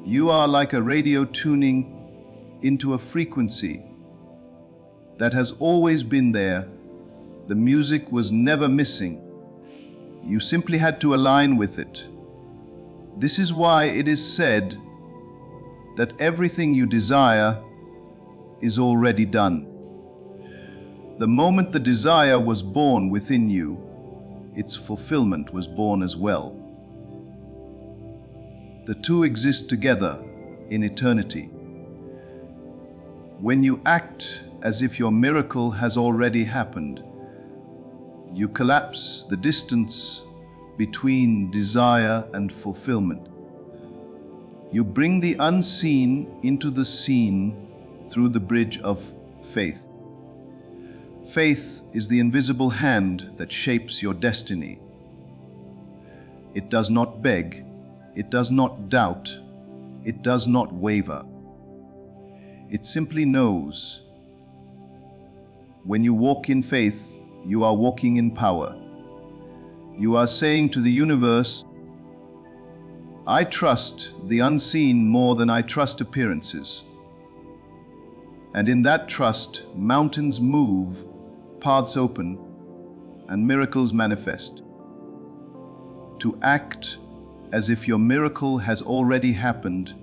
You are like a radio tuning into a frequency that has always been there. The music was never missing. You simply had to align with it. This is why it is said that everything you desire is already done. The moment the desire was born within you, its fulfillment was born as well. The two exist together in eternity. When you act as if your miracle has already happened, you collapse the distance between desire and fulfillment. You bring the unseen into the seen through the bridge of faith. Faith is the invisible hand that shapes your destiny. It does not beg, it does not doubt, it does not waver. It simply knows. When you walk in faith, you are walking in power. You are saying to the universe, I trust the unseen more than I trust appearances. And in that trust, mountains move, paths open, and miracles manifest. To act as if your miracle has already happened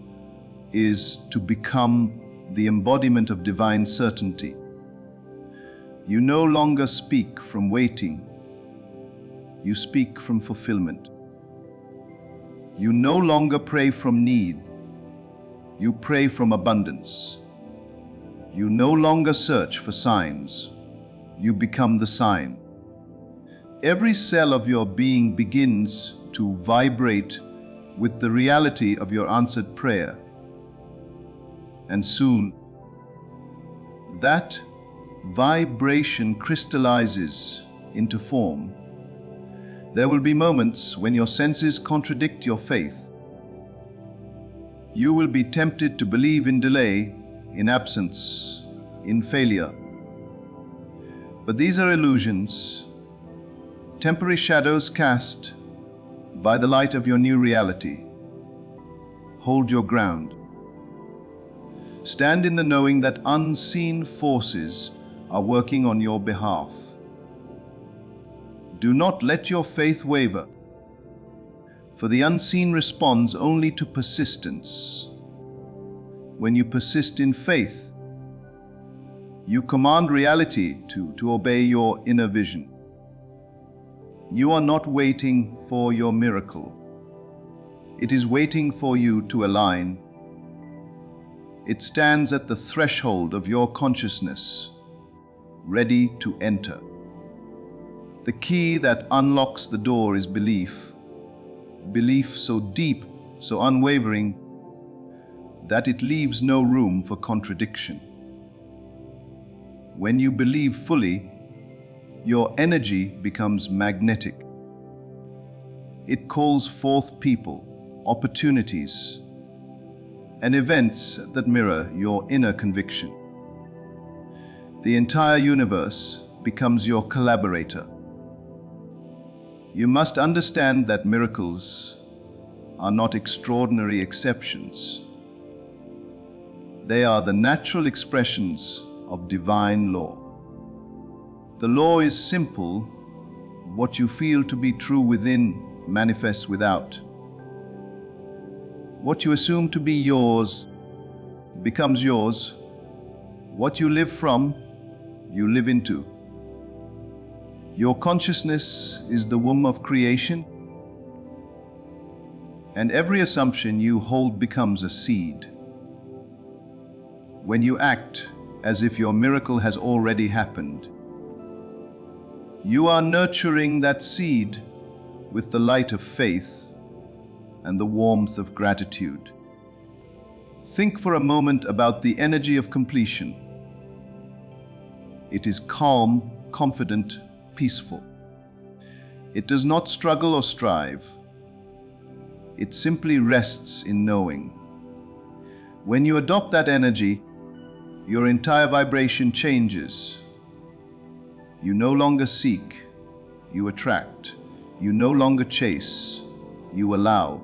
is to become the embodiment of divine certainty. You no longer speak from waiting, you speak from fulfillment. You no longer pray from need, you pray from abundance. You no longer search for signs, you become the sign. Every cell of your being begins to vibrate with the reality of your answered prayer. And soon, that vibration crystallizes into form. There will be moments when your senses contradict your faith. You will be tempted to believe in delay, in absence, in failure. But these are illusions, temporary shadows cast by the light of your new reality. Hold your ground. Stand in the knowing that unseen forces are working on your behalf. Do not let your faith waver, for the unseen responds only to persistence. When you persist in faith, you command reality to obey your inner vision. You are not waiting for your miracle. It is waiting for you to align. It stands at the threshold of your consciousness, ready to enter. The key that unlocks the door is belief. Belief so deep, so unwavering, that it leaves no room for contradiction. When you believe fully, your energy becomes magnetic. It calls forth people, opportunities, and events that mirror your inner conviction. The entire universe becomes your collaborator. You must understand that miracles are not extraordinary exceptions. They are the natural expressions of divine law. The law is simple. What you feel to be true within manifests without. What you assume to be yours becomes yours. What you live from, you live into. Your consciousness is the womb of creation, and every assumption you hold becomes a seed. When you act as if your miracle has already happened, you are nurturing that seed with the light of faith and the warmth of gratitude. Think for a moment about the energy of completion. It is calm, confident, peaceful. It does not struggle or strive. It simply rests in knowing. When you adopt that energy, your entire vibration changes. You no longer seek, you attract. You no longer chase, you allow.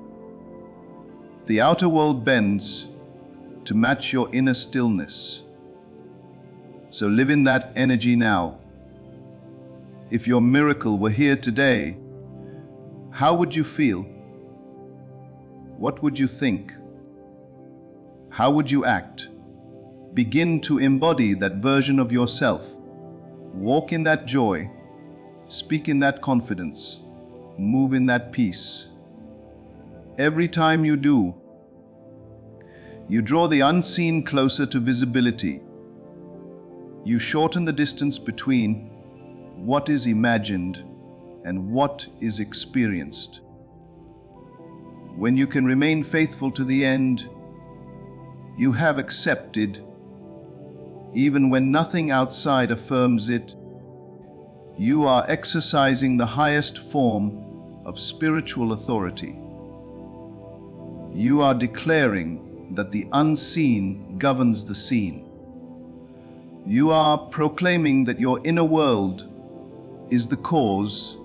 The outer world bends to match your inner stillness. So live in that energy now. If your miracle were here today, how would you feel? What would you think? How would you act? Begin to embody that version of yourself. Walk in that joy, speak in that confidence, move in that peace. Every time you do, you draw the unseen closer to visibility. You shorten the distance between what is imagined and what is experienced. When you can remain faithful to the end, you have accepted. Even when nothing outside affirms it, you are exercising the highest form of spiritual authority. You are declaring that the unseen governs the seen. You are proclaiming that your inner world is the cause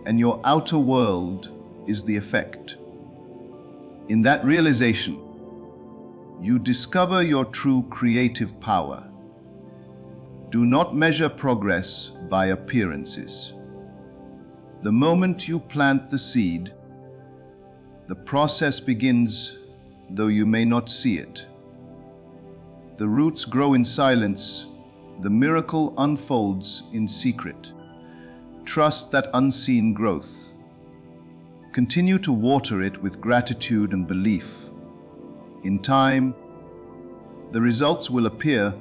and your outer world is the effect. In that realization, you discover your true creative power. Do not measure progress by appearances. The moment you plant the seed, the process begins, though you may not see it. The roots grow in silence, the miracle unfolds in secret. Trust that unseen growth. Continue to water it with gratitude and belief. In time, the results will appear,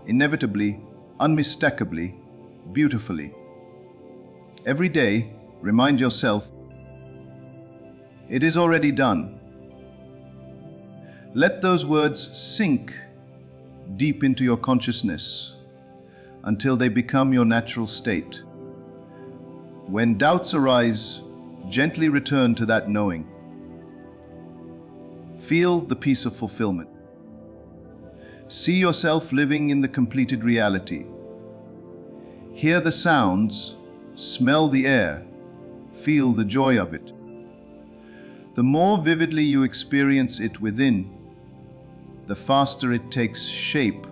inevitably, unmistakably, beautifully. Every day, remind yourself, it is already done. Let those words sink deep into your consciousness until they become your natural state. When doubts arise, gently return to that knowing. Feel the peace of fulfillment. See yourself living in the completed reality. Hear the sounds, smell the air, feel the joy of it. The more vividly you experience it within, the faster it takes shape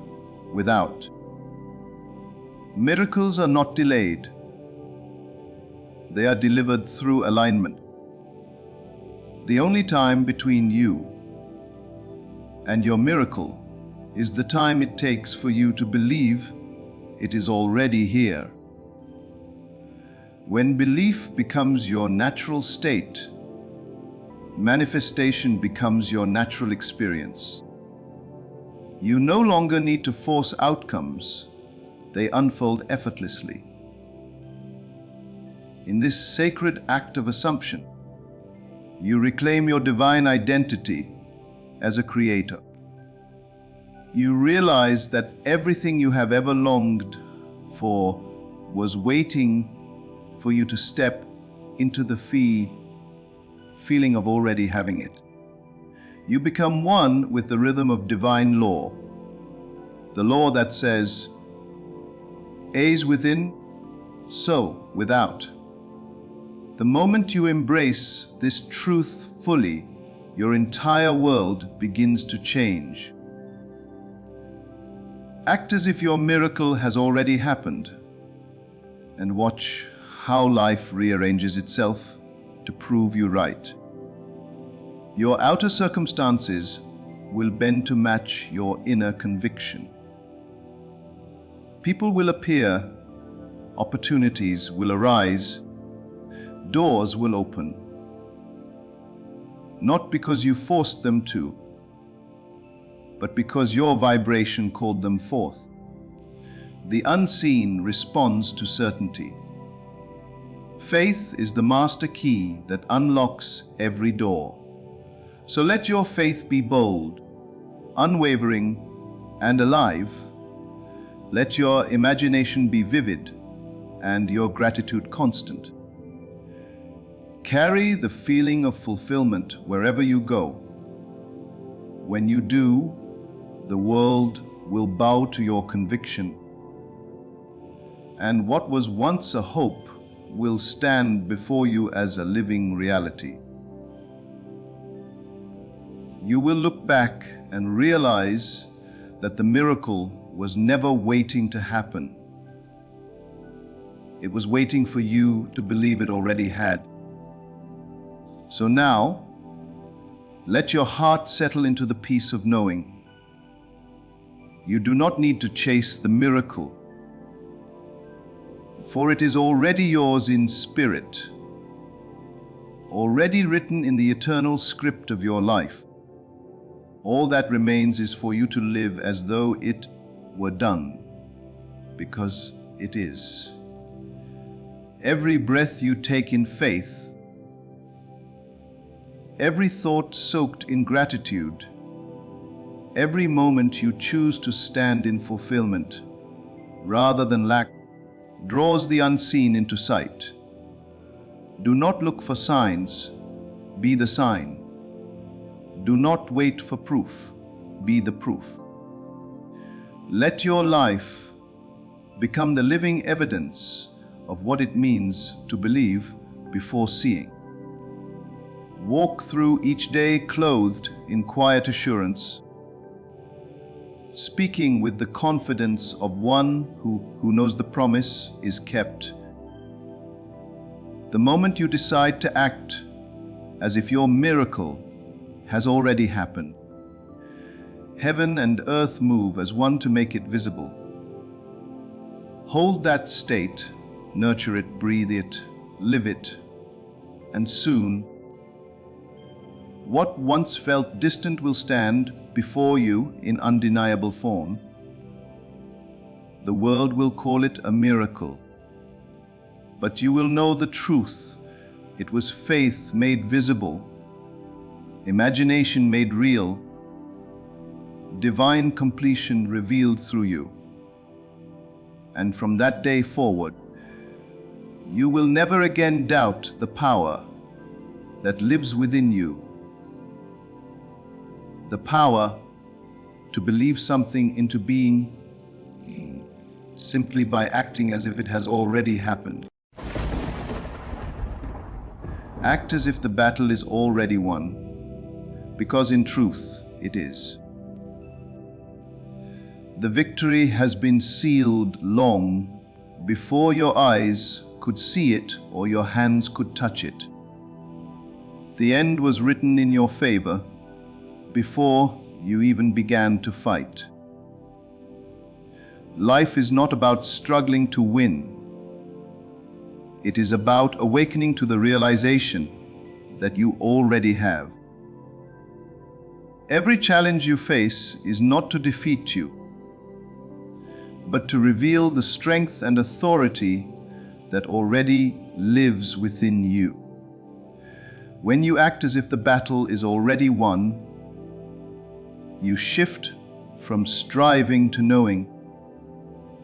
without. Miracles are not delayed. They are delivered through alignment. The only time between you and your miracle is the time it takes for you to believe it is already here. When belief becomes your natural state, manifestation becomes your natural experience. You no longer need to force outcomes, they unfold effortlessly. In this sacred act of assumption, you reclaim your divine identity as a creator. You realize that everything you have ever longed for was waiting for you to step into the feeling of already having it. You become one with the rhythm of divine law, the law that says, as within, so without. The moment you embrace this truth fully, your entire world begins to change. Act as if your miracle has already happened, and watch how life rearranges itself to prove you right. Your outer circumstances will bend to match your inner conviction. People will appear, opportunities will arise, doors will open. Not because you forced them to, but because your vibration called them forth. The unseen responds to certainty. Faith is the master key that unlocks every door. So let your faith be bold, unwavering, and alive. Let your imagination be vivid and your gratitude constant. Carry the feeling of fulfillment wherever you go. When you do, the world will bow to your conviction, and what was once a hope will stand before you as a living reality. You will look back and realize that the miracle was never waiting to happen. It was waiting for you to believe it already had. So now, let your heart settle into the peace of knowing. You do not need to chase the miracle, for it is already yours in spirit, already written in the eternal script of your life. All that remains is for you to live as though it were done, because it is. Every breath you take in faith, every thought soaked in gratitude, every moment you choose to stand in fulfillment rather than lack, draws the unseen into sight. Do not look for signs, be the sign. Do not wait for proof, be the proof. Let your life become the living evidence of what it means to believe before seeing. Walk through each day clothed in quiet assurance, speaking with the confidence of one who knows the promise is kept. The moment you decide to act as if your miracle has already happened, heaven and earth move as one to make it visible. Hold that state, nurture it, breathe it, live it, and soon, what once felt distant will stand before you in undeniable form. The world will call it a miracle, but you will know the truth. It was faith made visible, imagination made real, divine completion revealed through you. And from that day forward, you will never again doubt the power that lives within you. The power to believe something into being simply by acting as if it has already happened. Act as if the battle is already won, because in truth it is. The victory has been sealed long before your eyes could see it or your hands could touch it. The end was written in your favor before you even began to fight. Life is not about struggling to win. It is about awakening to the realization that you already have. Every challenge you face is not to defeat you, but to reveal the strength and authority that already lives within you. When you act as if the battle is already won, you shift from striving to knowing.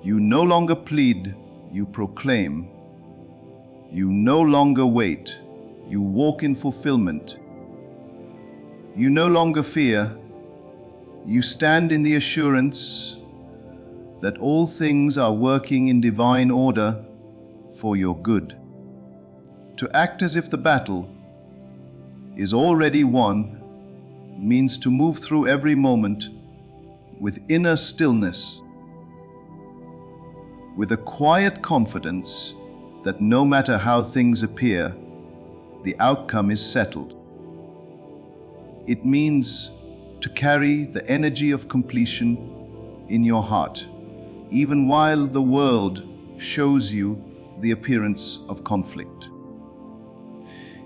You no longer plead, you proclaim. You no longer wait, you walk in fulfillment. You no longer fear, you stand in the assurance that all things are working in divine order for your good. To act as if the battle is already won means to move through every moment with inner stillness, with a quiet confidence that no matter how things appear, the outcome is settled. It means to carry the energy of completion in your heart, even while the world shows you the appearance of conflict.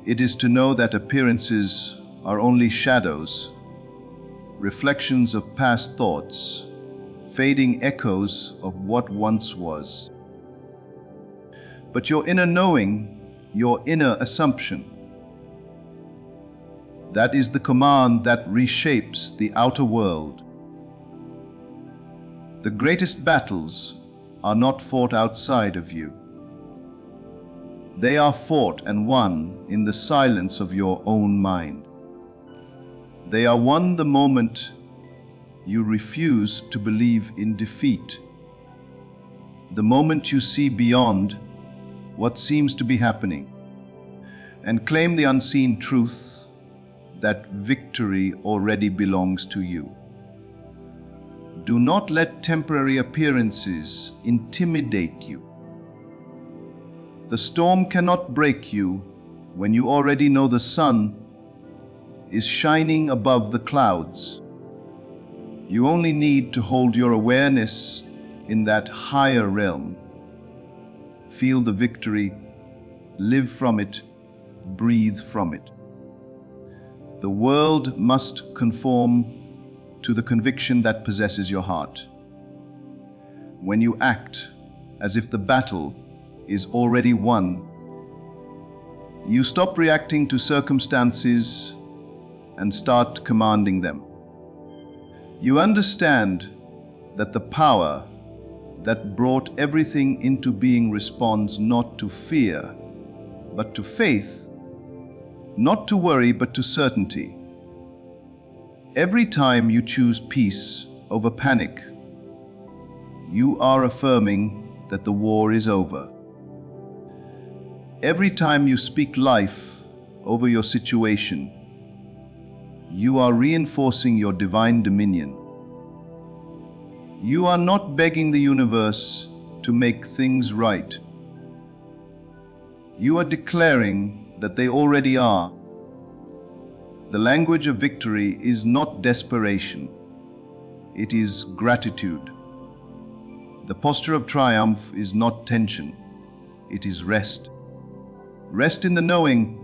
It is to know that appearances are only shadows, reflections of past thoughts, fading echoes of what once was. But your inner knowing, your inner assumption, that is the command that reshapes the outer world. The greatest battles are not fought outside of you. They are fought and won in the silence of your own mind. They are won the moment you refuse to believe in defeat, the moment you see beyond what seems to be happening and claim the unseen truth that victory already belongs to you. Do not let temporary appearances intimidate you. The storm cannot break you when you already know the sun is shining above the clouds. You only need to hold your awareness in that higher realm. Feel the victory, live from it, breathe from it. The world must conform to the conviction that possesses your heart. When you act as if the battle is already won, you stop reacting to circumstances and start commanding them. You understand that the power that brought everything into being responds not to fear, but to faith, not to worry, but to certainty. Every time you choose peace over panic, you are affirming that the war is over. Every time you speak life over your situation, you are reinforcing your divine dominion. You are not begging the universe to make things right. You are declaring that they already are. The language of victory is not desperation. It is gratitude. The posture of triumph is not tension. It is rest. Rest in the knowing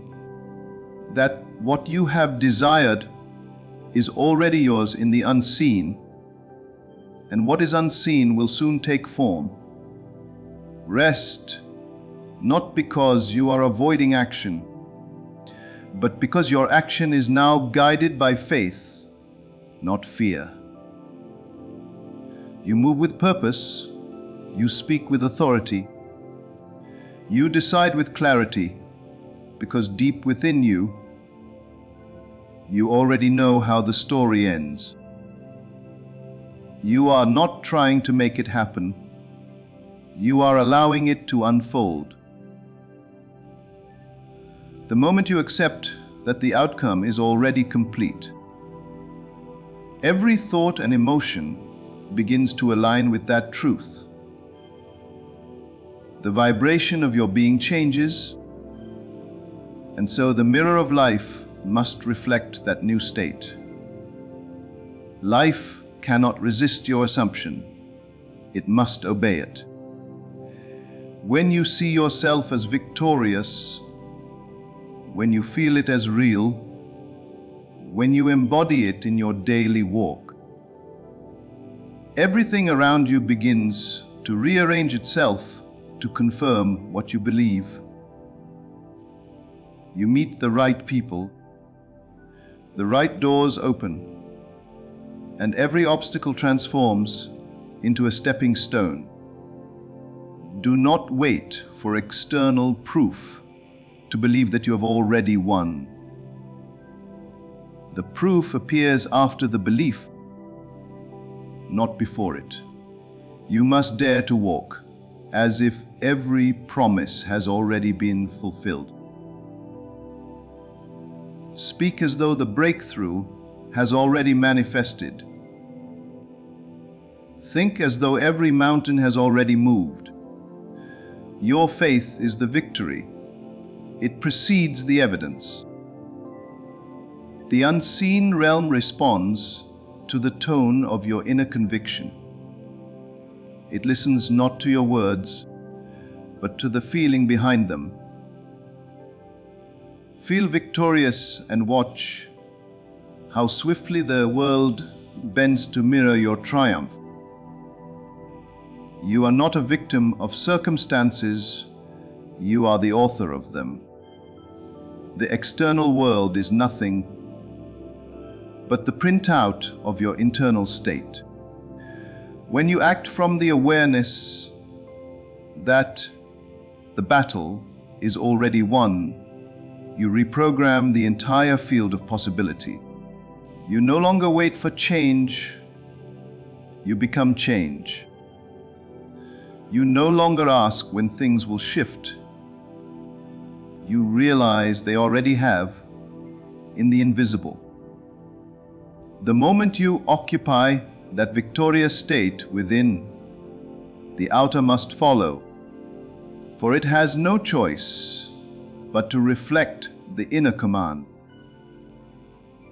that what you have desired is already yours in the unseen, and what is unseen will soon take form. Rest, not because you are avoiding action, but because your action is now guided by faith, not fear. You move with purpose, you speak with authority, you decide with clarity, because deep within you, you already know how the story ends. You are not trying to make it happen. You are allowing it to unfold. The moment you accept that the outcome is already complete, every thought and emotion begins to align with that truth. The vibration of your being changes, and so the mirror of life must reflect that new state. Life cannot resist your assumption. It must obey it. When you see yourself as victorious, when you feel it as real, when you embody it in your daily walk, everything around you begins to rearrange itself to confirm what you believe. You meet the right people, the right doors open, and every obstacle transforms into a stepping stone. Do not wait for external proof to believe that you have already won. The proof appears after the belief, not before it. You must dare to walk as if every promise has already been fulfilled. Speak as though the breakthrough has already manifested. Think as though every mountain has already moved. Your faith is the victory. It precedes the evidence. The unseen realm responds to the tone of your inner conviction. It listens not to your words, but to the feeling behind them. Feel victorious and watch how swiftly the world bends to mirror your triumph. You are not a victim of circumstances, you are the author of them. The external world is nothing but the printout of your internal state. When you act from the awareness that the battle is already won, you reprogram the entire field of possibility. You no longer wait for change, you become change. You no longer ask when things will shift. You realize they already have in the invisible. The moment you occupy that victorious state within, the outer must follow, for it has no choice but to reflect the inner command.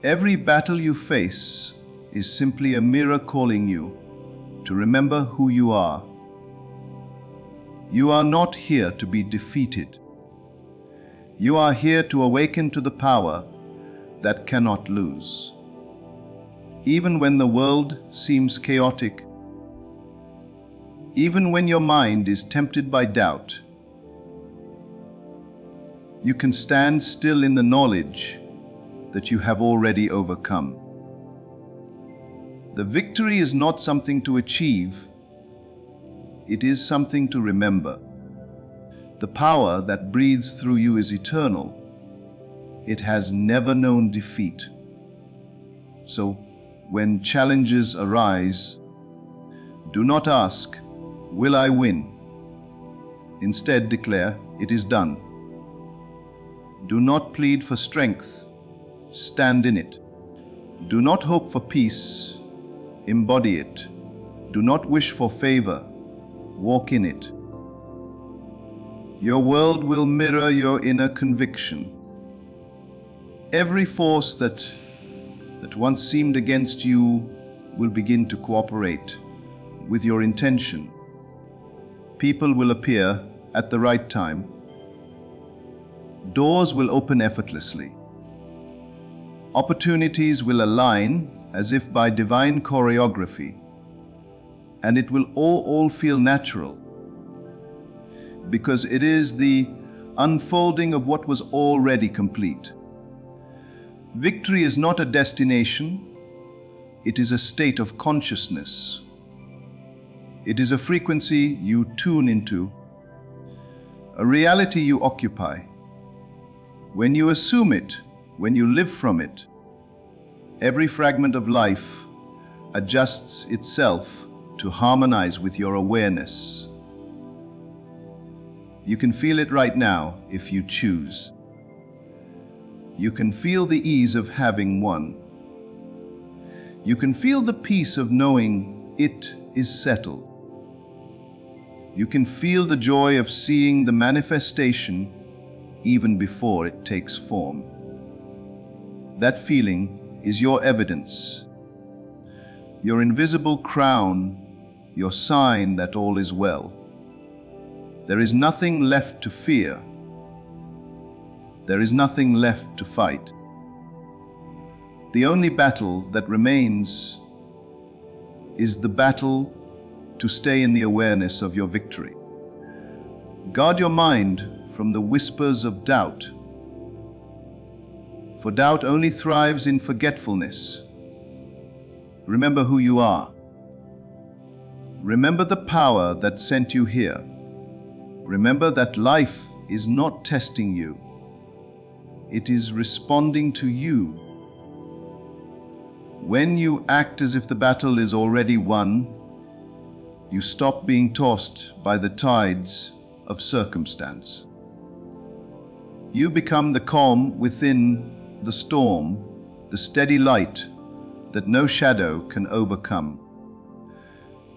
Every battle you face is simply a mirror calling you to remember who you are. You are not here to be defeated. You are here to awaken to the power that cannot lose. Even when the world seems chaotic, even when your mind is tempted by doubt, you can stand still in the knowledge that you have already overcome. The victory is not something to achieve, it is something to remember. The power that breathes through you is eternal. It has never known defeat. So, when challenges arise, do not ask, "Will I win?" Instead, declare, "It is done." Do not plead for strength, stand in it. Do not hope for peace, embody it. Do not wish for favor, walk in it. Your world will mirror your inner conviction. Every force that once seemed against you will begin to cooperate with your intention. People will appear at the right time. Doors will open effortlessly. Opportunities will align as if by divine choreography, and it will all feel natural, because it is the unfolding of what was already complete. Victory is not a destination, it is a state of consciousness. It is a frequency you tune into, a reality you occupy. When you assume it, when you live from it, every fragment of life adjusts itself to harmonize with your awareness. You can feel it right now if you choose. You can feel the ease of having won. You can feel the peace of knowing it is settled. You can feel the joy of seeing the manifestation even before it takes form. That feeling is your evidence, your invisible crown, your sign that all is well. There is nothing left to fear. There is nothing left to fight. The only battle that remains is the battle to stay in the awareness of your victory. Guard your mind from the whispers of doubt, for doubt only thrives in forgetfulness. Remember who you are. Remember the power that sent you here. Remember that life is not testing you. It is responding to you. When you act as if the battle is already won, you stop being tossed by the tides of circumstance. You become the calm within the storm, the steady light that no shadow can overcome.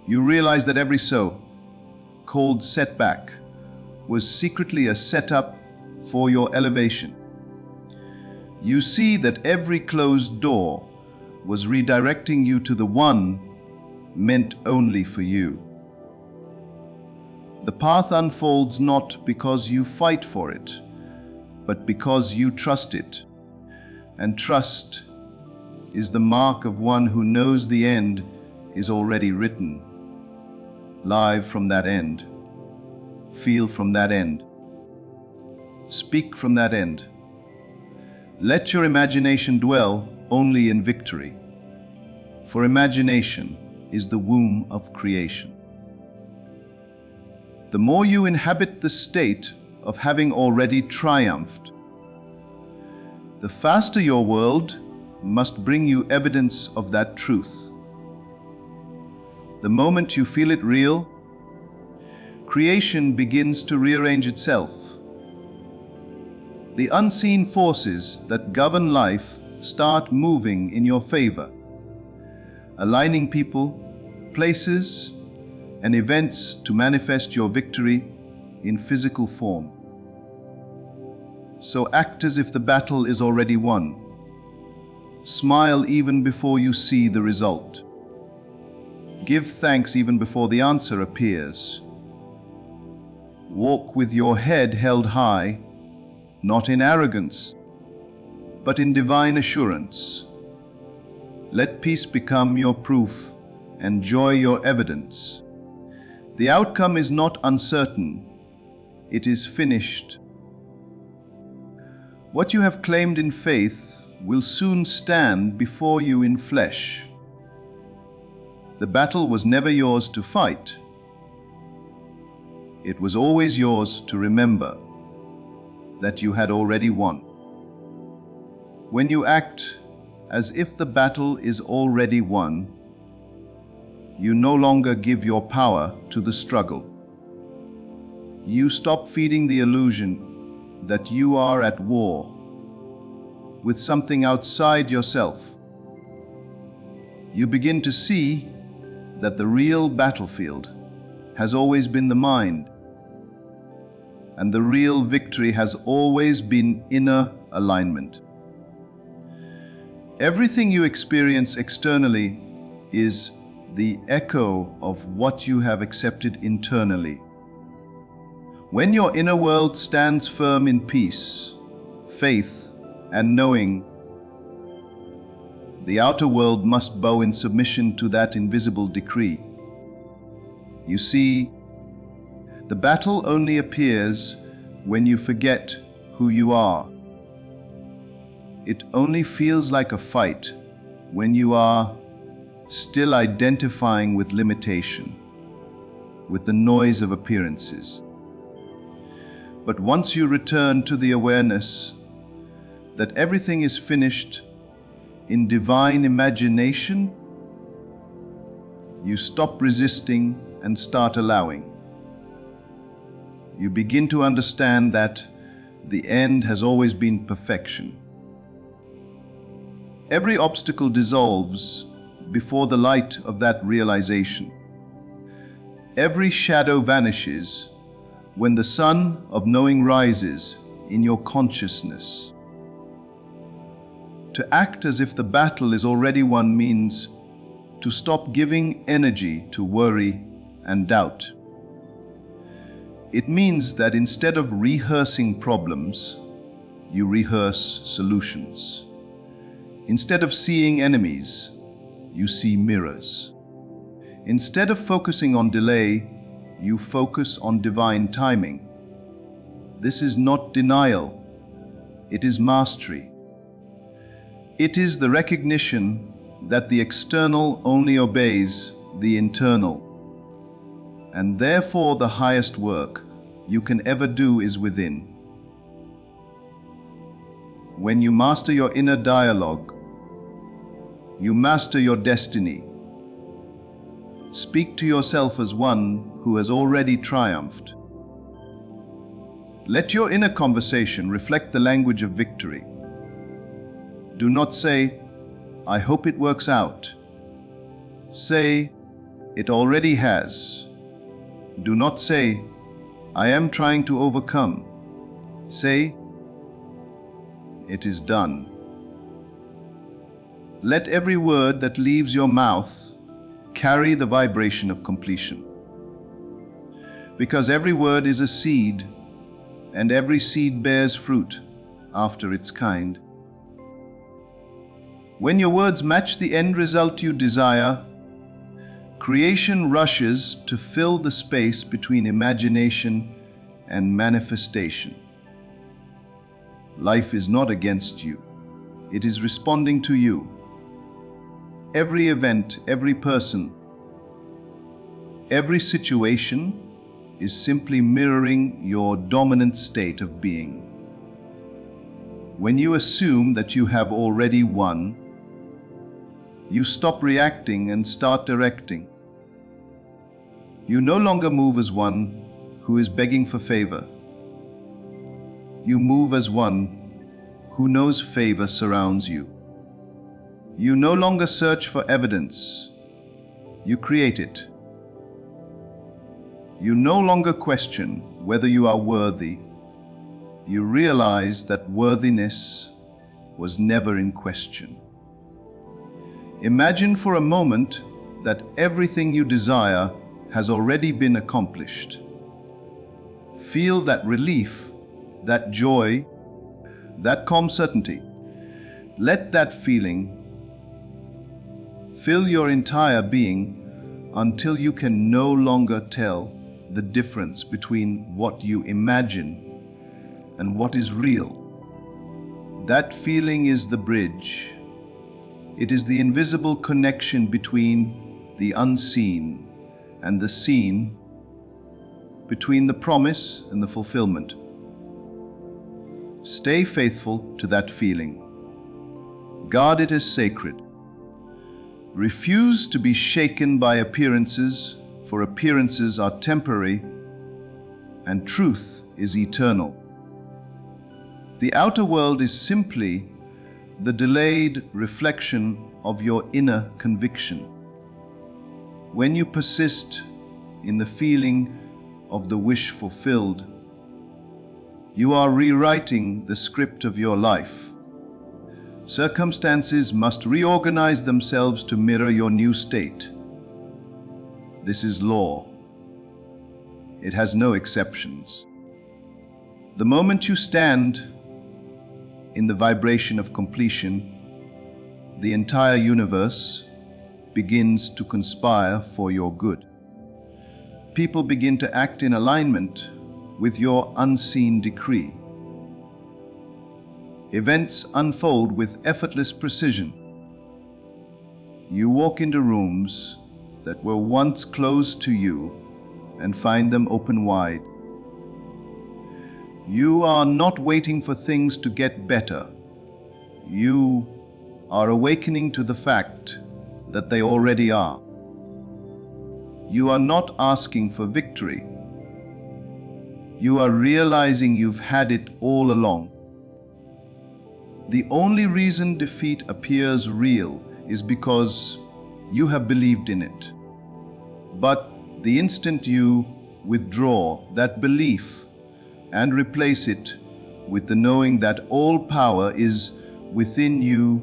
You realize that every so-called setback was secretly a setup for your elevation. You see that every closed door was redirecting you to the one meant only for you. The path unfolds not because you fight for it, but because you trust it. And trust is the mark of one who knows the end is already written. Live from that end. Feel from that end. Speak from that end. Let your imagination dwell only in victory, for imagination is the womb of creation. The more you inhabit the state of having already triumphed, the faster your world must bring you evidence of that truth. The moment you feel it real, creation begins to rearrange itself. The unseen forces that govern life start moving in your favor, aligning people, places, and events to manifest your victory in physical form. So act as if the battle is already won. Smile even before you see the result. Give thanks even before the answer appears. Walk with your head held high, not in arrogance, but in divine assurance. Let peace become your proof and joy your evidence. The outcome is not uncertain, it is finished. What you have claimed in faith will soon stand before you in flesh. The battle was never yours to fight. It was always yours to remember that you had already won. When you act as if the battle is already won, you no longer give your power to the struggle. You stop feeding the illusion that you are at war with something outside yourself. You begin to see that the real battlefield has always been the mind, and the real victory has always been inner alignment. Everything you experience externally is the echo of what you have accepted internally. When your inner world stands firm in peace, faith, and knowing, the outer world must bow in submission to that invisible decree. You see, the battle only appears when you forget who you are. It only feels like a fight when you are still identifying with limitation, with the noise of appearances. But once you return to the awareness that everything is finished in divine imagination, you stop resisting and start allowing. You begin to understand that the end has always been perfection. Every obstacle dissolves before the light of that realization. Every shadow vanishes when the sun of knowing rises in your consciousness. To act as if the battle is already won means to stop giving energy to worry and doubt. It means that instead of rehearsing problems, you rehearse solutions. Instead of seeing enemies, you see mirrors. Instead of focusing on delay, you focus on divine timing. This is not denial, it is mastery. It is the recognition that the external only obeys the internal, and therefore the highest work you can ever do is within. When you master your inner dialogue, you master your destiny. Speak to yourself as one who has already triumphed. Let your inner conversation reflect the language of victory. Do not say, "I hope it works out." Say, "It already has." Do not say, "I am trying to overcome." Say, "It is done." Let every word that leaves your mouth carry the vibration of completion. Because every word is a seed, and every seed bears fruit after its kind. When your words match the end result you desire, creation rushes to fill the space between imagination and manifestation. Life is not against you. It is responding to you. Every event, every person, every situation is simply mirroring your dominant state of being. When you assume that you have already won, you stop reacting and start directing. You no longer move as one who is begging for favor. You move as one who knows favor surrounds you. You no longer search for evidence. You create it. You no longer question whether you are worthy. You realize that worthiness was never in question. Imagine for a moment that everything you desire has already been accomplished. Feel that relief, that joy, that calm certainty. Let that feeling fill your entire being until you can no longer tell the difference between what you imagine and what is real. That feeling is the bridge. It is the invisible connection between the unseen and the seen, between the promise and the fulfillment. Stay faithful to that feeling. Guard it as sacred. Refuse to be shaken by appearances, for appearances are temporary and truth is eternal. The outer world is simply the delayed reflection of your inner conviction. When you persist in the feeling of the wish fulfilled, You are rewriting the script of your life. Circumstances must reorganize themselves to mirror your new state. This is law. It has no exceptions. The moment you stand in the vibration of completion, the entire universe begins to conspire for your good. People begin to act in alignment with your unseen decree. Events unfold with effortless precision. You walk into rooms that were once closed to you and find them open wide. You are not waiting for things to get better. You are awakening to the fact that they already are. You are not asking for victory. You are realizing you've had it all along. The only reason defeat appears real is because you have believed in it. But the instant you withdraw that belief and replace it with the knowing that all power is within you,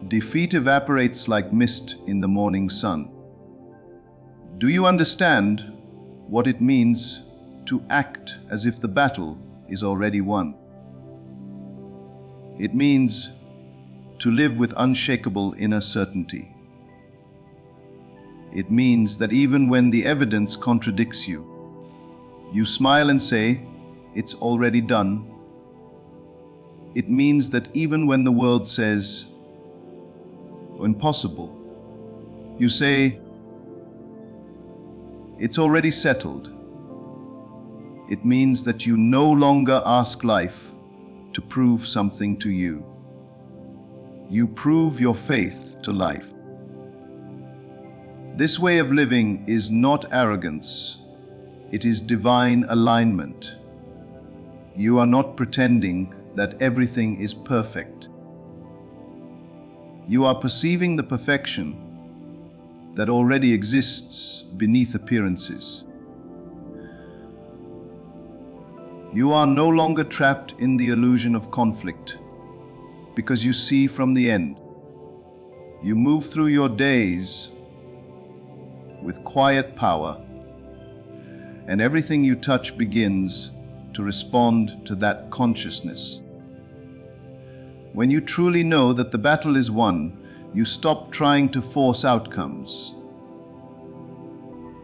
defeat evaporates like mist in the morning sun. Do you understand what it means to act as if the battle is already won? It means to live with unshakable inner certainty. It means that even when the evidence contradicts you, you smile and say, "It's already done." It means that even when the world says, "Impossible," you say, "It's already settled." It means that you no longer ask life to prove something to you. You prove your faith to life. This way of living is not arrogance. It is divine alignment. You are not pretending that everything is perfect. You are perceiving the perfection that already exists beneath appearances. You are no longer trapped in the illusion of conflict because you see from the end. You move through your days with quiet power, and everything you touch begins to respond to that consciousness. When you truly know that the battle is won, you stop trying to force outcomes.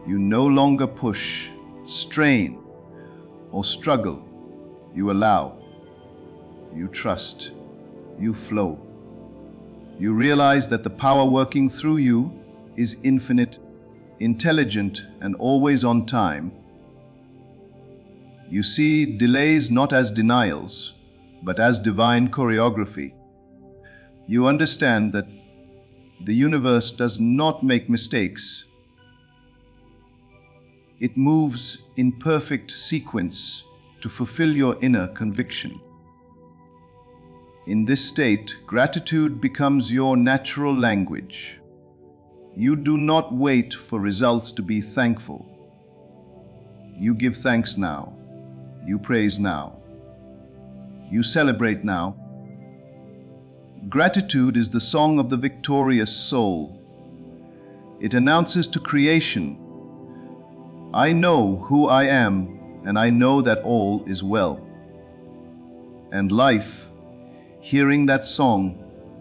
You no longer push, strain, or struggle. You allow. You trust. You flow. You realize that the power working through you is infinite, intelligent, and always on time. You see delays not as denials, but as divine choreography. You understand that the universe does not make mistakes. It moves in perfect sequence to fulfill your inner conviction. In this state, gratitude becomes your natural language. You do not wait for results to be thankful. You give thanks now. You praise now. You celebrate now. Gratitude is the song of the victorious soul. It announces to creation, "I know who I am, and I know that all is well." And life, hearing that song,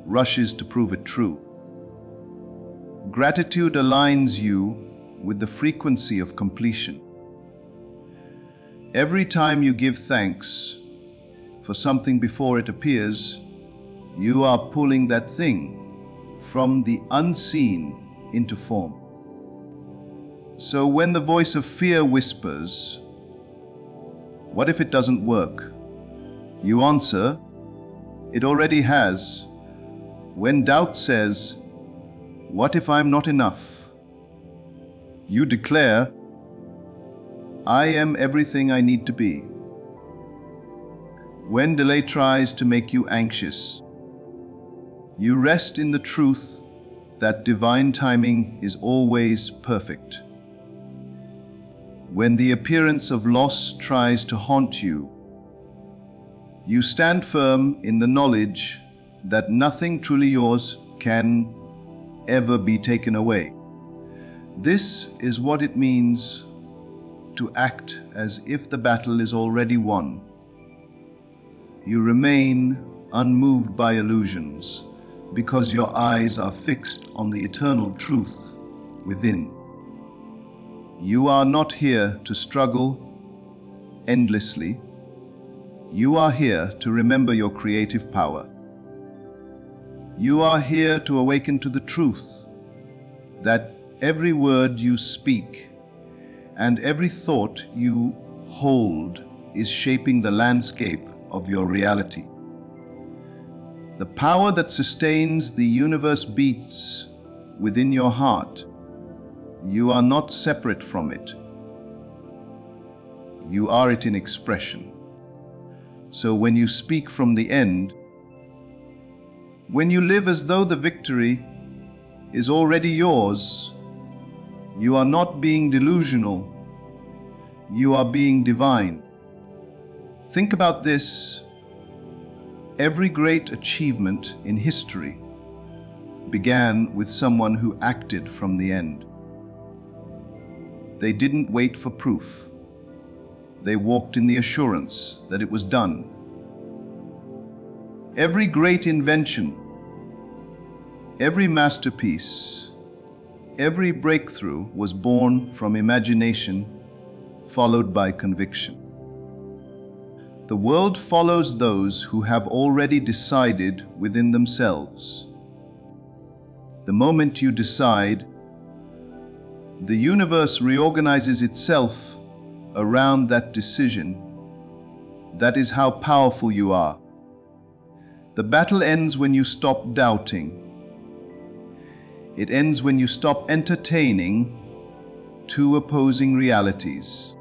rushes to prove it true. Gratitude aligns you with the frequency of completion. Every time you give thanks for something before it appears, you are pulling that thing from the unseen into form. So when the voice of fear whispers, "What if it doesn't work?" you answer, "It already has." When doubt says, "What if I'm not enough?" you declare, "I am everything I need to be." When delay tries to make you anxious, you rest in the truth that divine timing is always perfect. When the appearance of loss tries to haunt you, you stand firm in the knowledge that nothing truly yours can ever be taken away. This is what it means to act as if the battle is already won. You remain unmoved by illusions because your eyes are fixed on the eternal truth within. You are not here to struggle endlessly. You are here to remember your creative power. You are here to awaken to the truth that every word you speak and every thought you hold is shaping the landscape of your reality. The power that sustains the universe beats within your heart. You are not separate from it. You are it in expression. So when you speak from the end, when you live as though the victory is already yours, you are not being delusional. You are being divine. Think about this. Every great achievement in history began with someone who acted from the end. They didn't wait for proof. They walked in the assurance that it was done. Every great invention, every masterpiece, every breakthrough was born from imagination, followed by conviction. The world follows those who have already decided within themselves. The moment you decide, the universe reorganizes itself around that decision. That is how powerful you are. The battle ends when you stop doubting. It ends when you stop entertaining two opposing realities.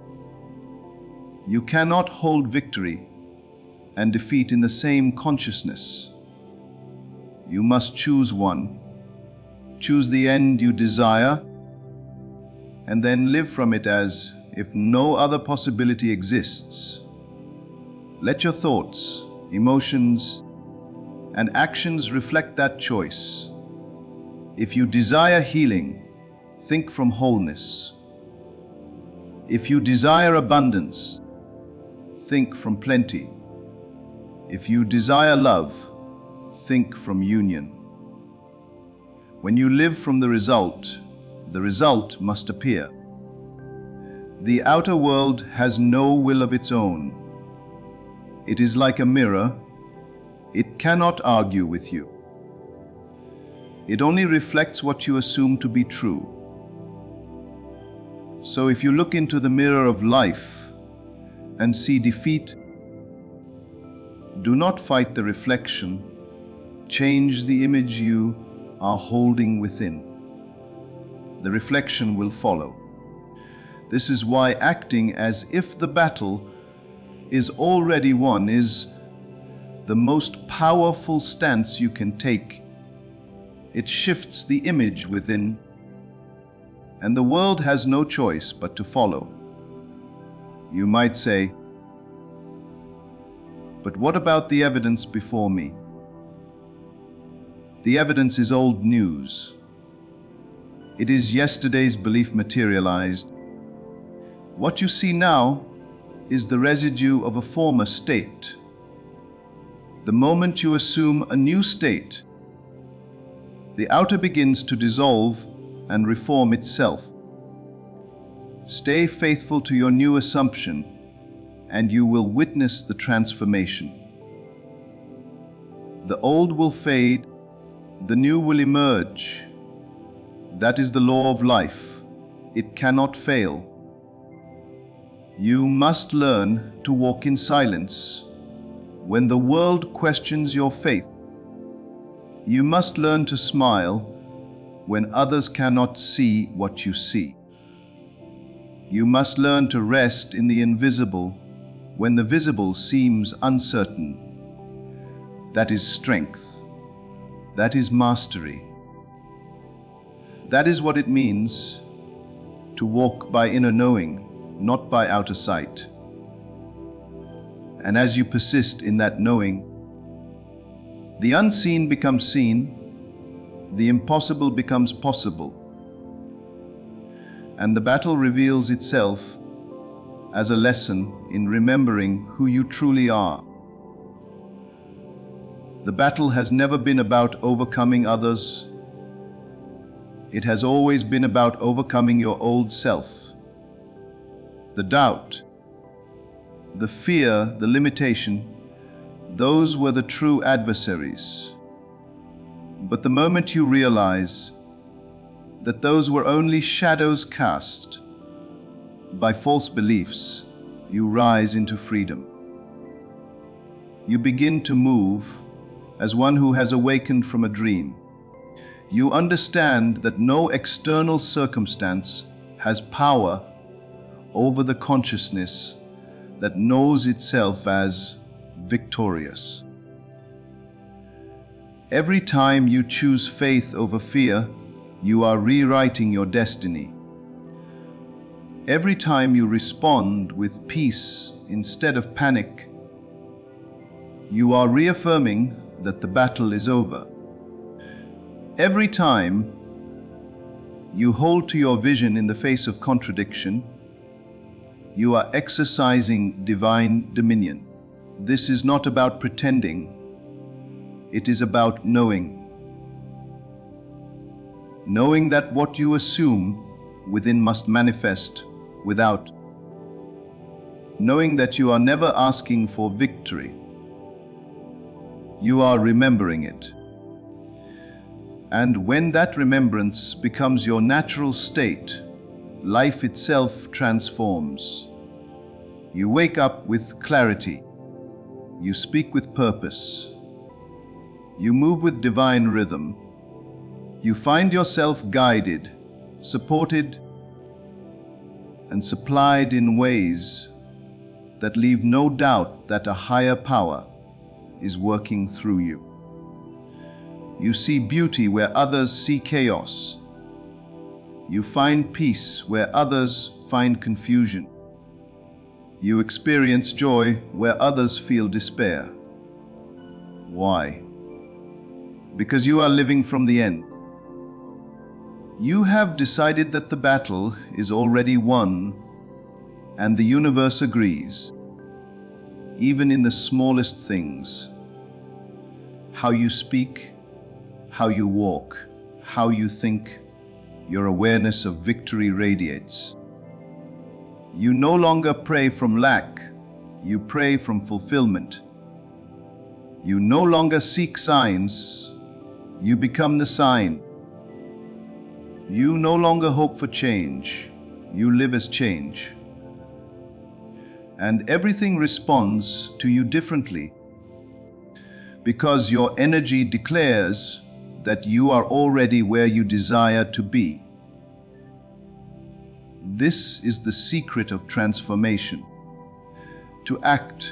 You cannot hold victory and defeat in the same consciousness. You must choose one. Choose the end you desire, and then live from it as if no other possibility exists. Let your thoughts, emotions, and actions reflect that choice. If you desire healing, think from wholeness. If you desire abundance, think from plenty. If you desire love, think from union. When you live from the result must appear. The outer world has no will of its own. It is like a mirror. It cannot argue with you. It only reflects what you assume to be true. So if you look into the mirror of life and see defeat, do not fight the reflection. Change the image you are holding within. The reflection will follow. This is why acting as if the battle is already won is the most powerful stance you can take. It shifts the image within, and the world has no choice but to follow. You might say, but what about the evidence before me? The evidence is old news. It is yesterday's belief materialized. What you see now is the residue of a former state. The moment you assume a new state, the outer begins to dissolve and reform itself. Stay faithful to your new assumption, and you will witness the transformation. The old will fade, the new will emerge. That is the law of life. It cannot fail. You must learn to walk in silence when the world questions your faith. You must learn to smile when others cannot see what you see. You must learn to rest in the invisible when the visible seems uncertain. That is strength. That is mastery. That is what it means to walk by inner knowing. not by outer sight. And as you persist in that knowing, the unseen becomes seen, the impossible becomes possible, and the battle reveals itself as a lesson in remembering who you truly are. The battle has never been about overcoming others. It has always been about overcoming your old self. The doubt, the fear, the limitation, those were the true adversaries. But the moment you realize that those were only shadows cast by false beliefs, you rise into freedom. You begin to move as one who has awakened from a dream. You understand that no external circumstance has power over the consciousness that knows itself as victorious. Every time you choose faith over fear, you are rewriting your destiny. Every time you respond with peace instead of panic, you are reaffirming that the battle is over. Every time you hold to your vision in the face of contradiction, you are exercising divine dominion. This is not about pretending, it is about knowing. Knowing that what you assume within must manifest without. Knowing that you are never asking for victory. You are remembering it. And when that remembrance becomes your natural state, life itself transforms. You wake up with clarity. You speak with purpose. You move with divine rhythm. You find yourself guided, supported, and supplied in ways that leave no doubt that a higher power is working through you. You see beauty where others see chaos. You find peace where others find confusion. You experience joy where others feel despair. Why? Because you are living from the end. You have decided that the battle is already won, and the universe agrees, even in the smallest things. How you speak, how you walk, how you think, your awareness of victory radiates. You no longer pray from lack, you pray from fulfillment. You no longer seek signs, you become the sign. You no longer hope for change, you live as change. And everything responds to you differently, because your energy declares that you are already where you desire to be. This is the secret of transformation. To act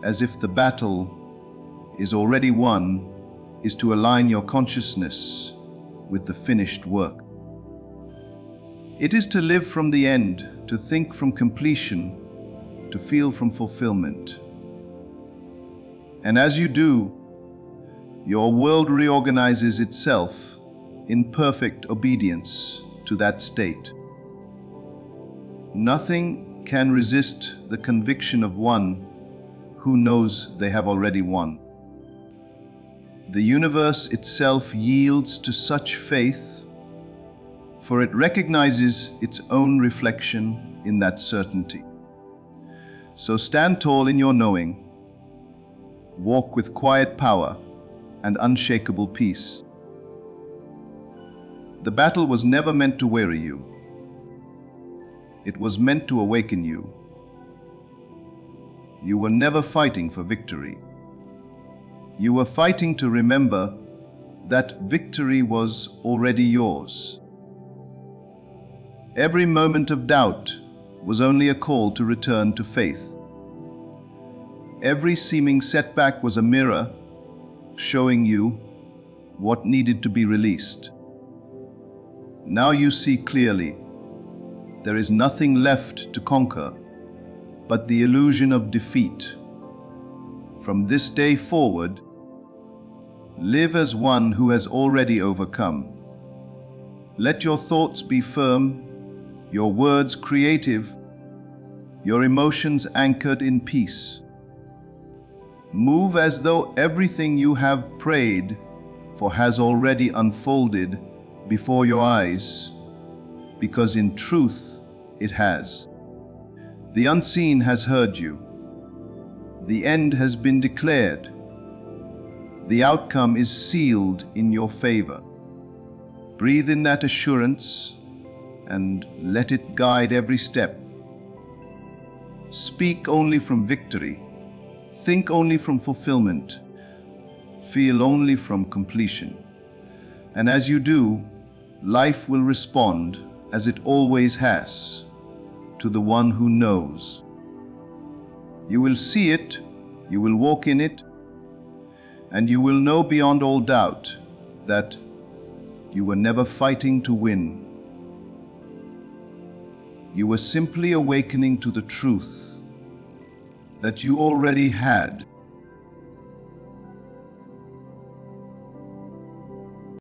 as if the battle is already won is to align your consciousness with the finished work. It is to live from the end, to think from completion, to feel from fulfillment. And as you do, your world reorganizes itself in perfect obedience to that state. Nothing can resist the conviction of one who knows they have already won. The universe itself yields to such faith, for it recognizes its own reflection in that certainty. So stand tall in your knowing, walk with quiet power and unshakable peace. The battle was never meant to weary you. It was meant to awaken you. You were never fighting for victory. You were fighting to remember that victory was already yours. Every moment of doubt was only a call to return to faith. Every seeming setback was a mirror showing you what needed to be released. Now you see clearly. there is nothing left to conquer but the illusion of defeat. From this day forward, live as one who has already overcome. Let your thoughts be firm, your words creative, your emotions anchored in peace. Move as though everything you have prayed for has already unfolded before your eyes, because in truth it has. The unseen has heard you. The end has been declared. The outcome is sealed in your favor. Breathe in that assurance and let it guide every step. Speak only from victory. Think only from fulfillment. Feel only from completion. And as you do, life will respond, as it always has, to the one who knows. You will see it, you will walk in it, and you will know beyond all doubt that you were never fighting to win. You were simply awakening to the truth that you already had